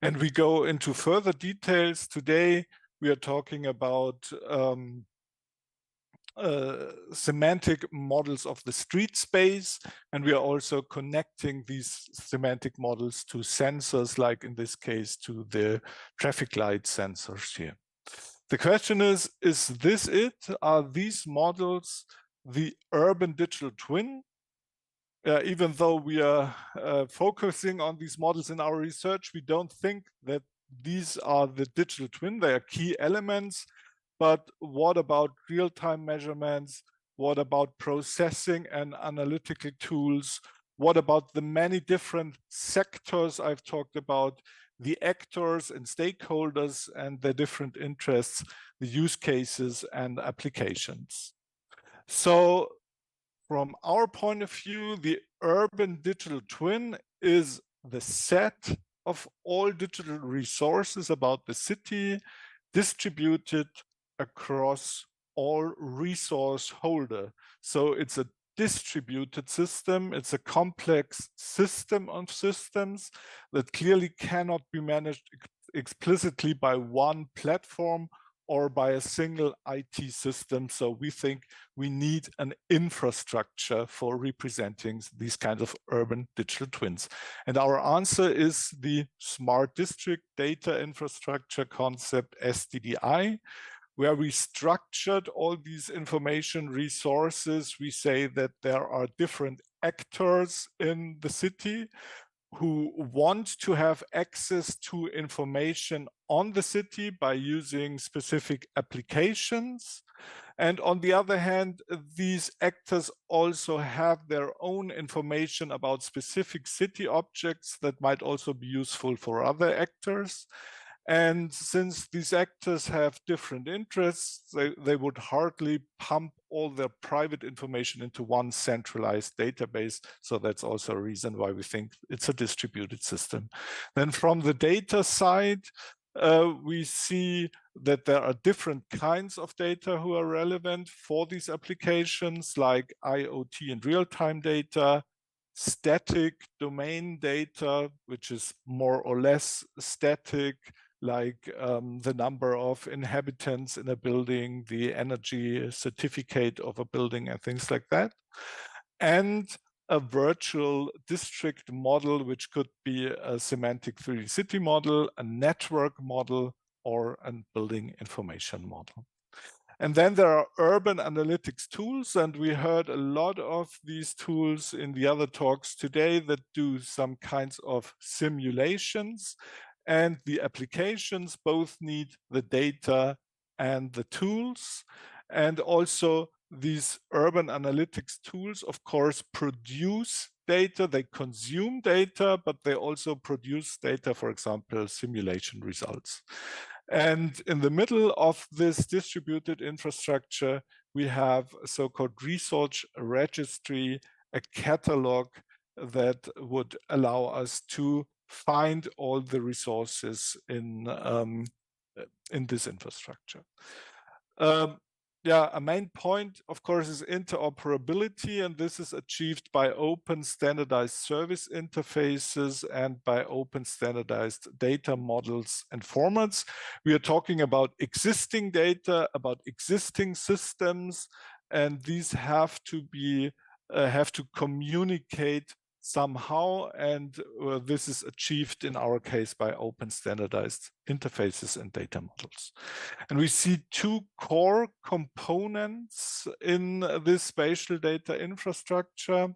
And we go into further details. Today, we are talking about semantic models of the street space, and we are also connecting these semantic models to sensors, like in this case, to the traffic light sensors here. The question is this it? Are these models the urban digital twin? Even though we are focusing on these models in our research, we don't think that these are the digital twin. They are key elements. But what about real-time measurements? What about processing and analytical tools? What about the many different sectors I've talked about, the actors and stakeholders and their different interests, the use cases and applications? So from our point of view, the urban digital twin is the set of all digital resources about the city distributed across all resource holder. So it's a distributed system. It's a complex system of systems that clearly cannot be managed explicitly by one platform or by a single IT system. So we think we need an infrastructure for representing these kinds of urban digital twins. And our answer is the Smart District Data Infrastructure Concept, SDDI, where we structured all these information resources. We say that there are different actors in the city who want to have access to information on the city by using specific applications. And on the other hand, these actors also have their own information about specific city objects that might also be useful for other actors. And since these actors have different interests, they would hardly pump all their private information into one centralized database. So that's also a reason why we think it's a distributed system. Then from the data side, we see that there are different kinds of data who are relevant for these applications, like IoT and real-time data, static domain data, which is more or less static, like the number of inhabitants in a building, the energy certificate of a building, and things like that. And a virtual district model, which could be a semantic 3D city model, a network model, or a building information model. And then there are urban analytics tools, and we heard a lot of these tools in the other talks today that do some kinds of simulations, and the applications both need the data and the tools. And also these urban analytics tools, of course, produce data, they consume data, but they also produce data, for example, simulation results. And in the middle of this distributed infrastructure, we have a so-called resource registry, a catalog that would allow us to find all the resources in this infrastructure. A main point, of course, is interoperability, and this is achieved by open standardized service interfaces and by open standardized data models and formats. We are talking about existing data, about existing systems, and these have to communicate somehow, and this is achieved in our case by open standardized interfaces and data models. And we see two core components in this spatial data infrastructure.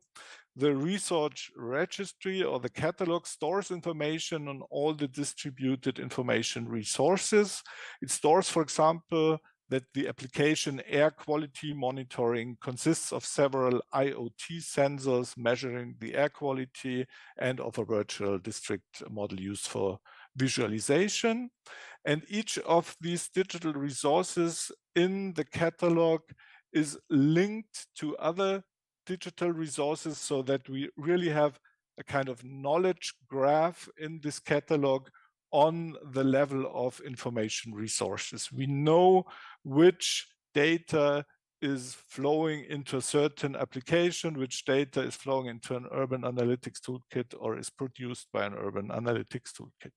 The resource registry, or the catalog, stores information on all the distributed information resources. It stores, for example, that the application air quality monitoring consists of several IoT sensors measuring the air quality and of a virtual district model used for visualization. And each of these digital resources in the catalog is linked to other digital resources, so that we really have a kind of knowledge graph in this catalog on the level of information resources. We know which data is flowing into a certain application, which data is flowing into an urban analytics toolkit or is produced by an urban analytics toolkit.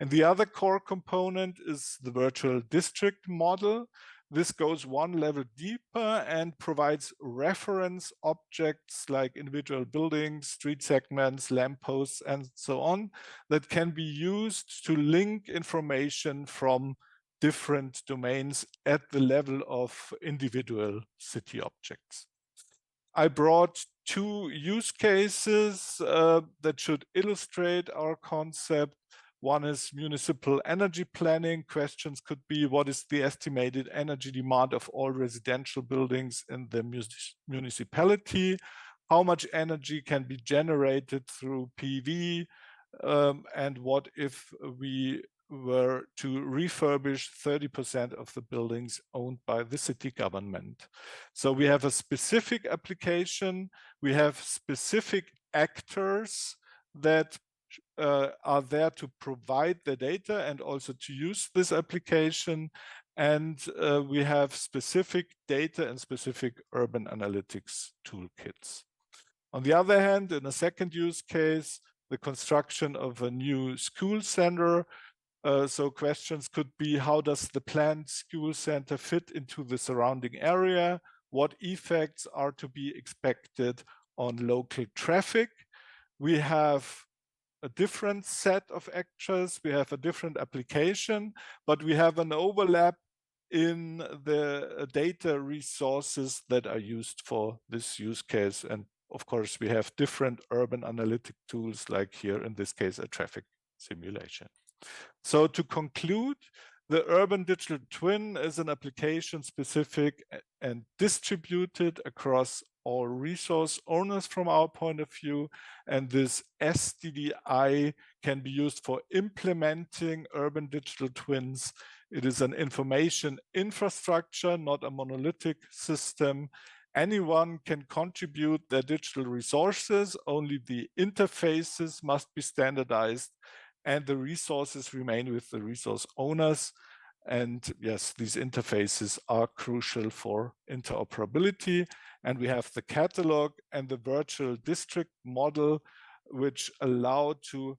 And the other core component is the virtual district model. This goes one level deeper and provides reference objects like individual buildings, street segments, lampposts, and so on, that can be used to link information from different domains at the level of individual city objects. I brought two use cases that should illustrate our concept. One is municipal energy planning. Questions could be, what is the estimated energy demand of all residential buildings in the municipality? How much energy can be generated through PV? And what if we were to refurbish 30% of the buildings owned by the city government? So we have a specific application. We have specific actors that are there to provide the data and also to use this application. And we have specific data and specific urban analytics toolkits. On the other hand, in a second use case, the construction of a new school center. So questions could be, how does the planned school center fit into the surrounding area? What effects are to be expected on local traffic? We have a different set of actors, we have a different application, but we have an overlap in the data resources that are used for this use case. And of course, we have different urban analytic tools, like here in this case, a traffic simulation. So to conclude, the urban digital twin is an application specific and distributed across all resource owners from our point of view. And this SDDI can be used for implementing urban digital twins. It is an information infrastructure, not a monolithic system. Anyone can contribute their digital resources, only the interfaces must be standardized, and the resources remain with the resource owners. And yes, these interfaces are crucial for interoperability. And we have the catalog and the virtual district model, which allow to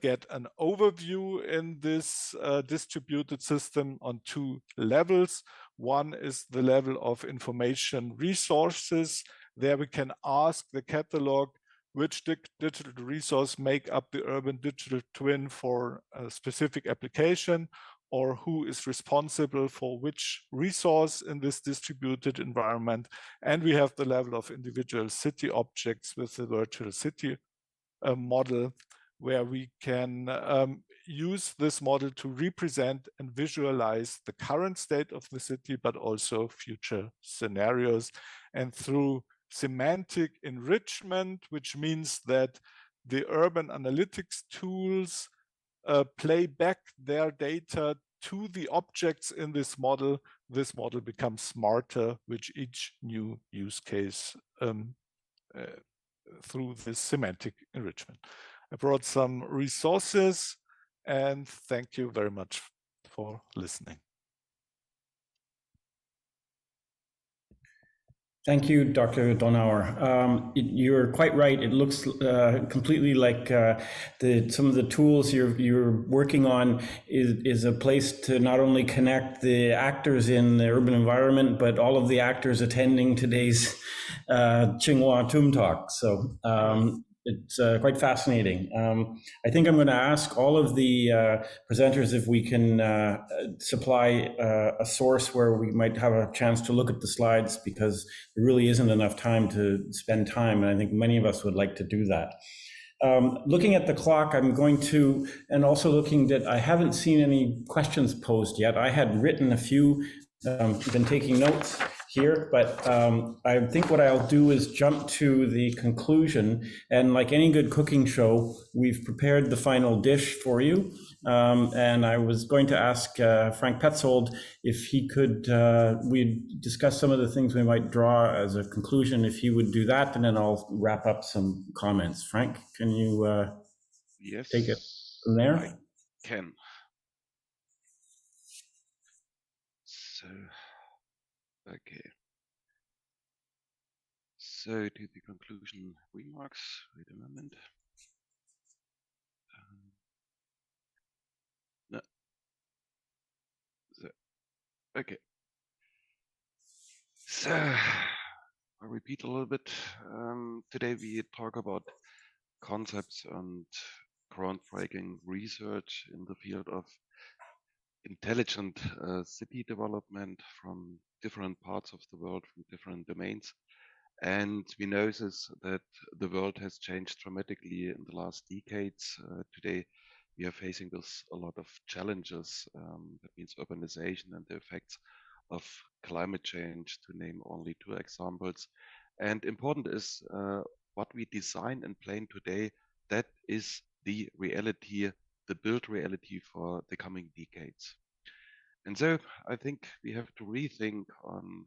get an overview in this distributed system on two levels. One is the level of information resources. There we can ask the catalog which digital resource make up the urban digital twin for a specific application, or who is responsible for which resource in this distributed environment. And we have the level of individual city objects with the virtual city model, where we can use this model to represent and visualize the current state of the city, but also future scenarios. And through semantic enrichment, which means that the urban analytics tools play back their data to the objects in this model becomes smarter with each new use case through this semantic enrichment. I brought some resources, and thank you very much for listening. Thank you, Dr. Donauer. You're quite right. It looks completely like some of the tools you're working on is a place to not only connect the actors in the urban environment, but all of the actors attending today's Tsinghua-TUM Talks. So it's quite fascinating. I think I'm going to ask all of the presenters if we can supply a source where we might have a chance to look at the slides, because there really isn't enough time to spend time, and I think many of us would like to do that. Looking at the clock, I'm going to, and also looking that I haven't seen any questions posed yet. I had written a few, been taking notes here, but I think what I'll do is jump to the conclusion. And like any good cooking show, we've prepared the final dish for you. And I was going to ask Frank Petzold if he could, we'd discuss some of the things we might draw as a conclusion, if he would do that, and then I'll wrap up some comments. Frank, can you Yes, take it from there? I can. So, okay. So to the conclusion remarks, wait a moment. No. So, okay. So, I'll repeat a little bit. Today we talk about concepts and groundbreaking research in the field of intelligent city development from different parts of the world, from different domains. And we notice that the world has changed dramatically in the last decades. Today, we are facing with a lot of challenges. That means urbanization and the effects of climate change, to name only two examples. And important is what we design and plan today. That is the reality, the built reality for the coming decades. And so I think we have to rethink on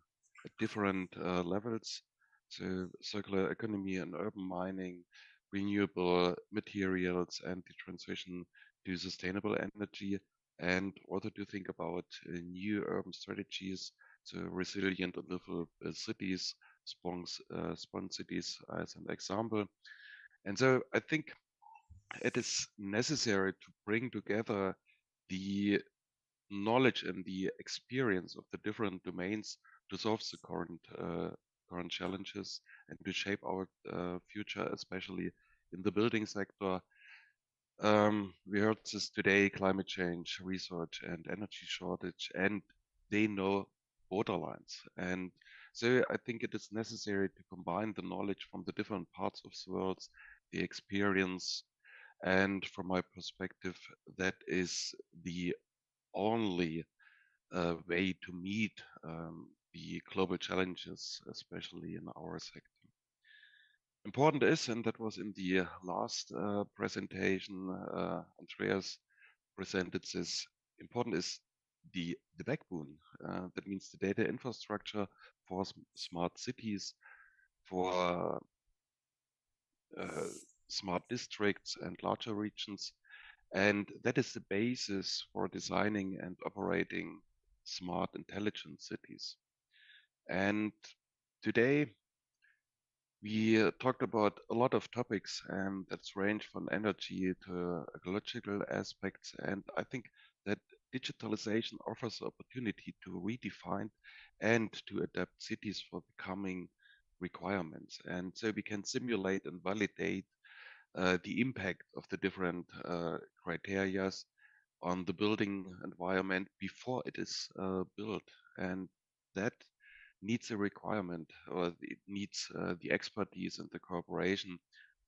different levels. So circular economy and urban mining, renewable materials, and the transition to sustainable energy, and also to think about new urban strategies, so resilient and livable cities, spawn cities as an example. And so I think it is necessary to bring together the knowledge and the experience of the different domains to solve the current challenges and to shape our future, especially in the building sector. We heard this today: climate change, research, and energy shortage, and they know borderlines. And so I think it is necessary to combine the knowledge from the different parts of the world, the experience, and from my perspective, that is the only way to meet the global challenges, especially in our sector. Important is, and that was in the last presentation, Andreas presented this, important is the backbone. That means the data infrastructure for smart cities, for smart districts and larger regions. And that is the basis for designing and operating smart, intelligent cities. And today we talked about a lot of topics, and that's ranged from energy to ecological aspects. And I think that digitalization offers the opportunity to redefine and to adapt cities for the coming requirements. And so we can simulate and validate the impact of the different criteria on the building environment before it is built. And that needs a requirement, or it needs the expertise and the cooperation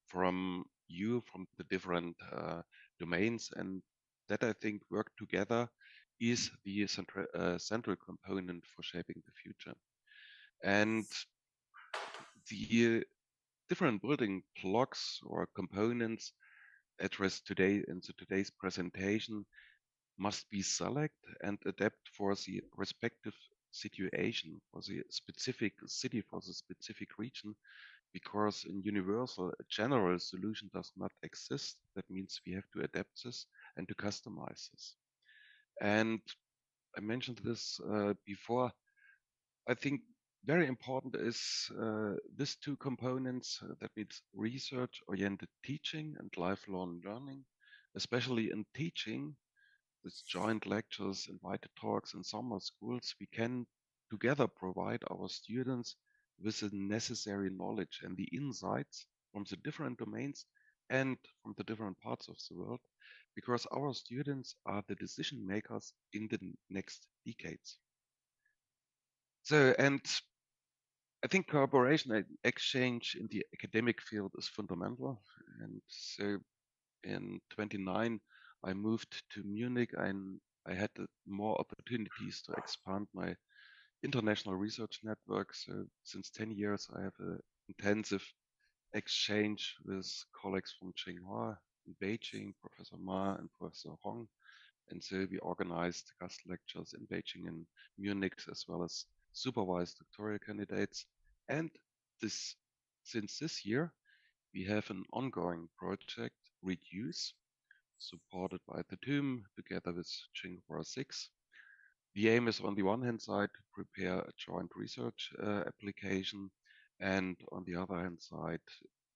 from the different domains. And that, I think, work together is the central component for shaping the future. And the different building blocks or components addressed today in today's presentation must be select and adapt for the respective situation, for the specific city, for the specific region, because in universal, a general solution does not exist. That means we have to adapt this and to customize this. And I mentioned this before. I think very important is these two components, that means research-oriented teaching and lifelong learning, especially in teaching. With joint lectures, invited talks in summer schools, we can together provide our students with the necessary knowledge and the insights from the different domains and from the different parts of the world, because our students are the decision makers in the next decades. So, and I think cooperation and exchange in the academic field is fundamental. And so in 29, I moved to Munich and I had more opportunities to expand my international research network. So since 10 years, I have an intensive exchange with colleagues from Tsinghua in Beijing, Professor Ma and Professor Hong. And so we organized guest lectures in Beijing and Munich, as well as supervised doctoral candidates. And since this year, we have an ongoing project, Reduce, supported by the TUM together with Tsinghua SIGS. The aim is, on the one hand side, to prepare a joint research application, and on the other hand side,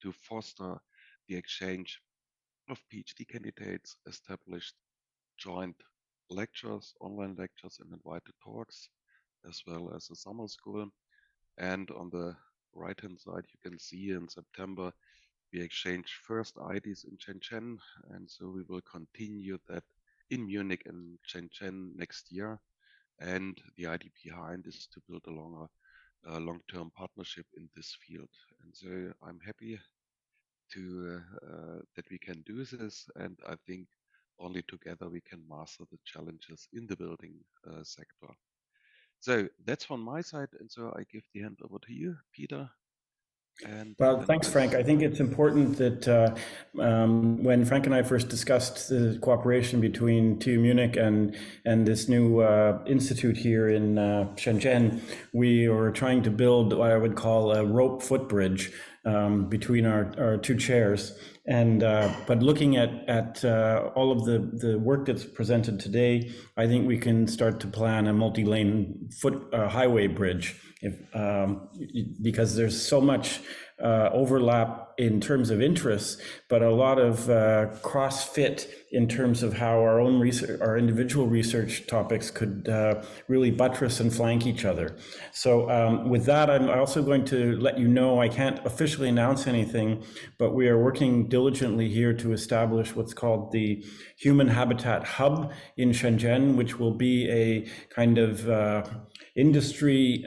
to foster the exchange of PhD candidates, established joint lectures, online lectures and invited talks, as well as a summer school. And on the right hand side, you can see in September, we exchanged first IDs in Shenzhen, and so we will continue that in Munich and Shenzhen next year. And the idea behind is to build a long-term partnership in this field. And so I'm happy to that we can do this, and I think only together we can master the challenges in the building sector. So that's from my side, and so I give the hand over to you, Peter. Well, thanks, Frank. I think it's important that when Frank and I first discussed the cooperation between TU Munich and this new institute here in Shenzhen, we were trying to build what I would call a rope footbridge between our two chairs. And but looking at all of the work that's presented today, I think we can start to plan a multi-lane highway bridge, because there's so much overlap in terms of interests, but a lot of cross-fit in terms of how our own research, our individual research topics could really buttress and flank each other. So with that, I'm also going to let you know, I can't officially announce anything, but we are working diligently here to establish what's called the Human Habitat Hub in Shenzhen, which will be a kind of industry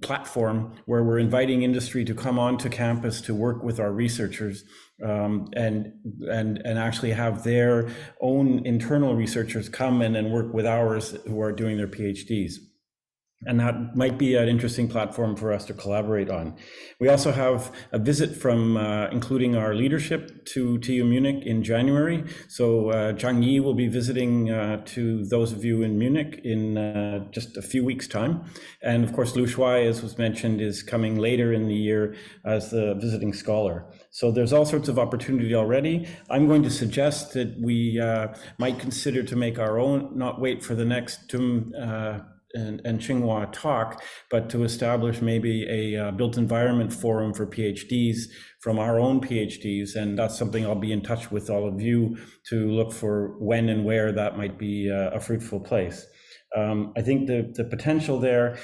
platform where we're inviting industry to come onto campus to work with our researchers and actually have their own internal researchers come in and work with ours who are doing their PhDs. And that might be an interesting platform for us to collaborate on. We also have a visit from, including our leadership, to TU Munich in January. So Zhang Yi will be visiting to those of you in Munich in just a few weeks' time. And of course, Lu Shuai, as was mentioned, is coming later in the year as the visiting scholar. So there's all sorts of opportunity already. I'm going to suggest that we might consider to make our own, not wait for the next TUM and Tsinghua talk, but to establish maybe a built environment forum for PhDs from our own PhDs. And that's something I'll be in touch with all of you to look for when and where that might be a fruitful place. I think the potential there,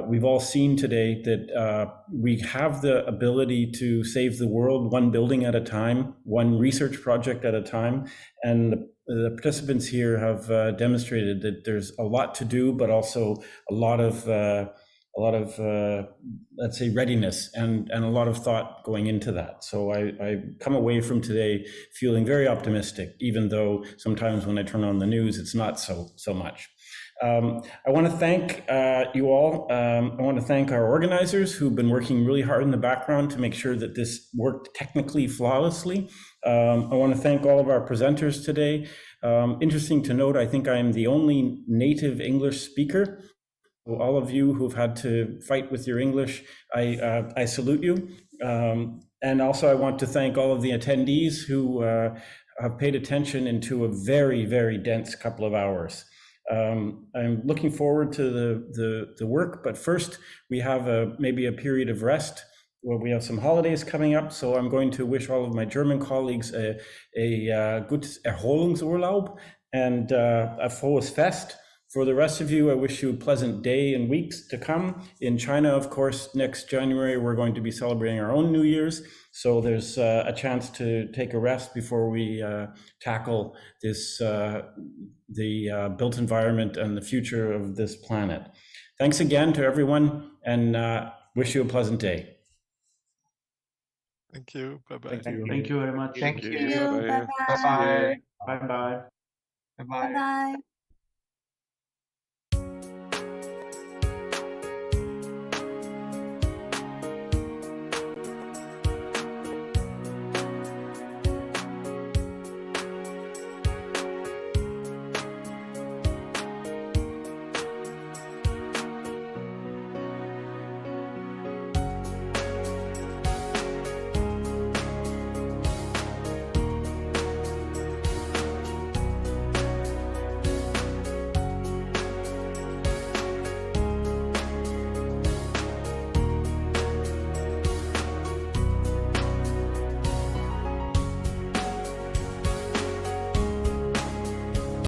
we've all seen today that we have the ability to save the world one building at a time, one research project at a time. And the participants here have demonstrated that there's a lot to do, but also a lot of let's say readiness and a lot of thought going into that. So I come away from today feeling very optimistic, even though sometimes when I turn on the news, it's not so much. I want to thank you all. I want to thank our organizers who've been working really hard in the background to make sure that this worked technically flawlessly. I want to thank all of our presenters today. Interesting to note, I think I am the only native English speaker. So all of you who've had to fight with your English, I salute you. And also I want to thank all of the attendees who have paid attention into a very, very dense couple of hours. I'm looking forward to the work, but first we have maybe a period of rest where we have some holidays coming up. So I'm going to wish all of my German colleagues a good Erholungsurlaub and a frohes Fest. For the rest of you, I wish you a pleasant day and weeks to come. In China, of course, next January, we're going to be celebrating our own New Year's. So there's a chance to take a rest before we tackle this, the built environment and the future of this planet. Thanks again to everyone, and wish you a pleasant day. Thank you. Bye-bye. Thank you very much. Thank you. Bye-bye. Bye-bye. Bye-bye. Bye-bye. Bye-bye.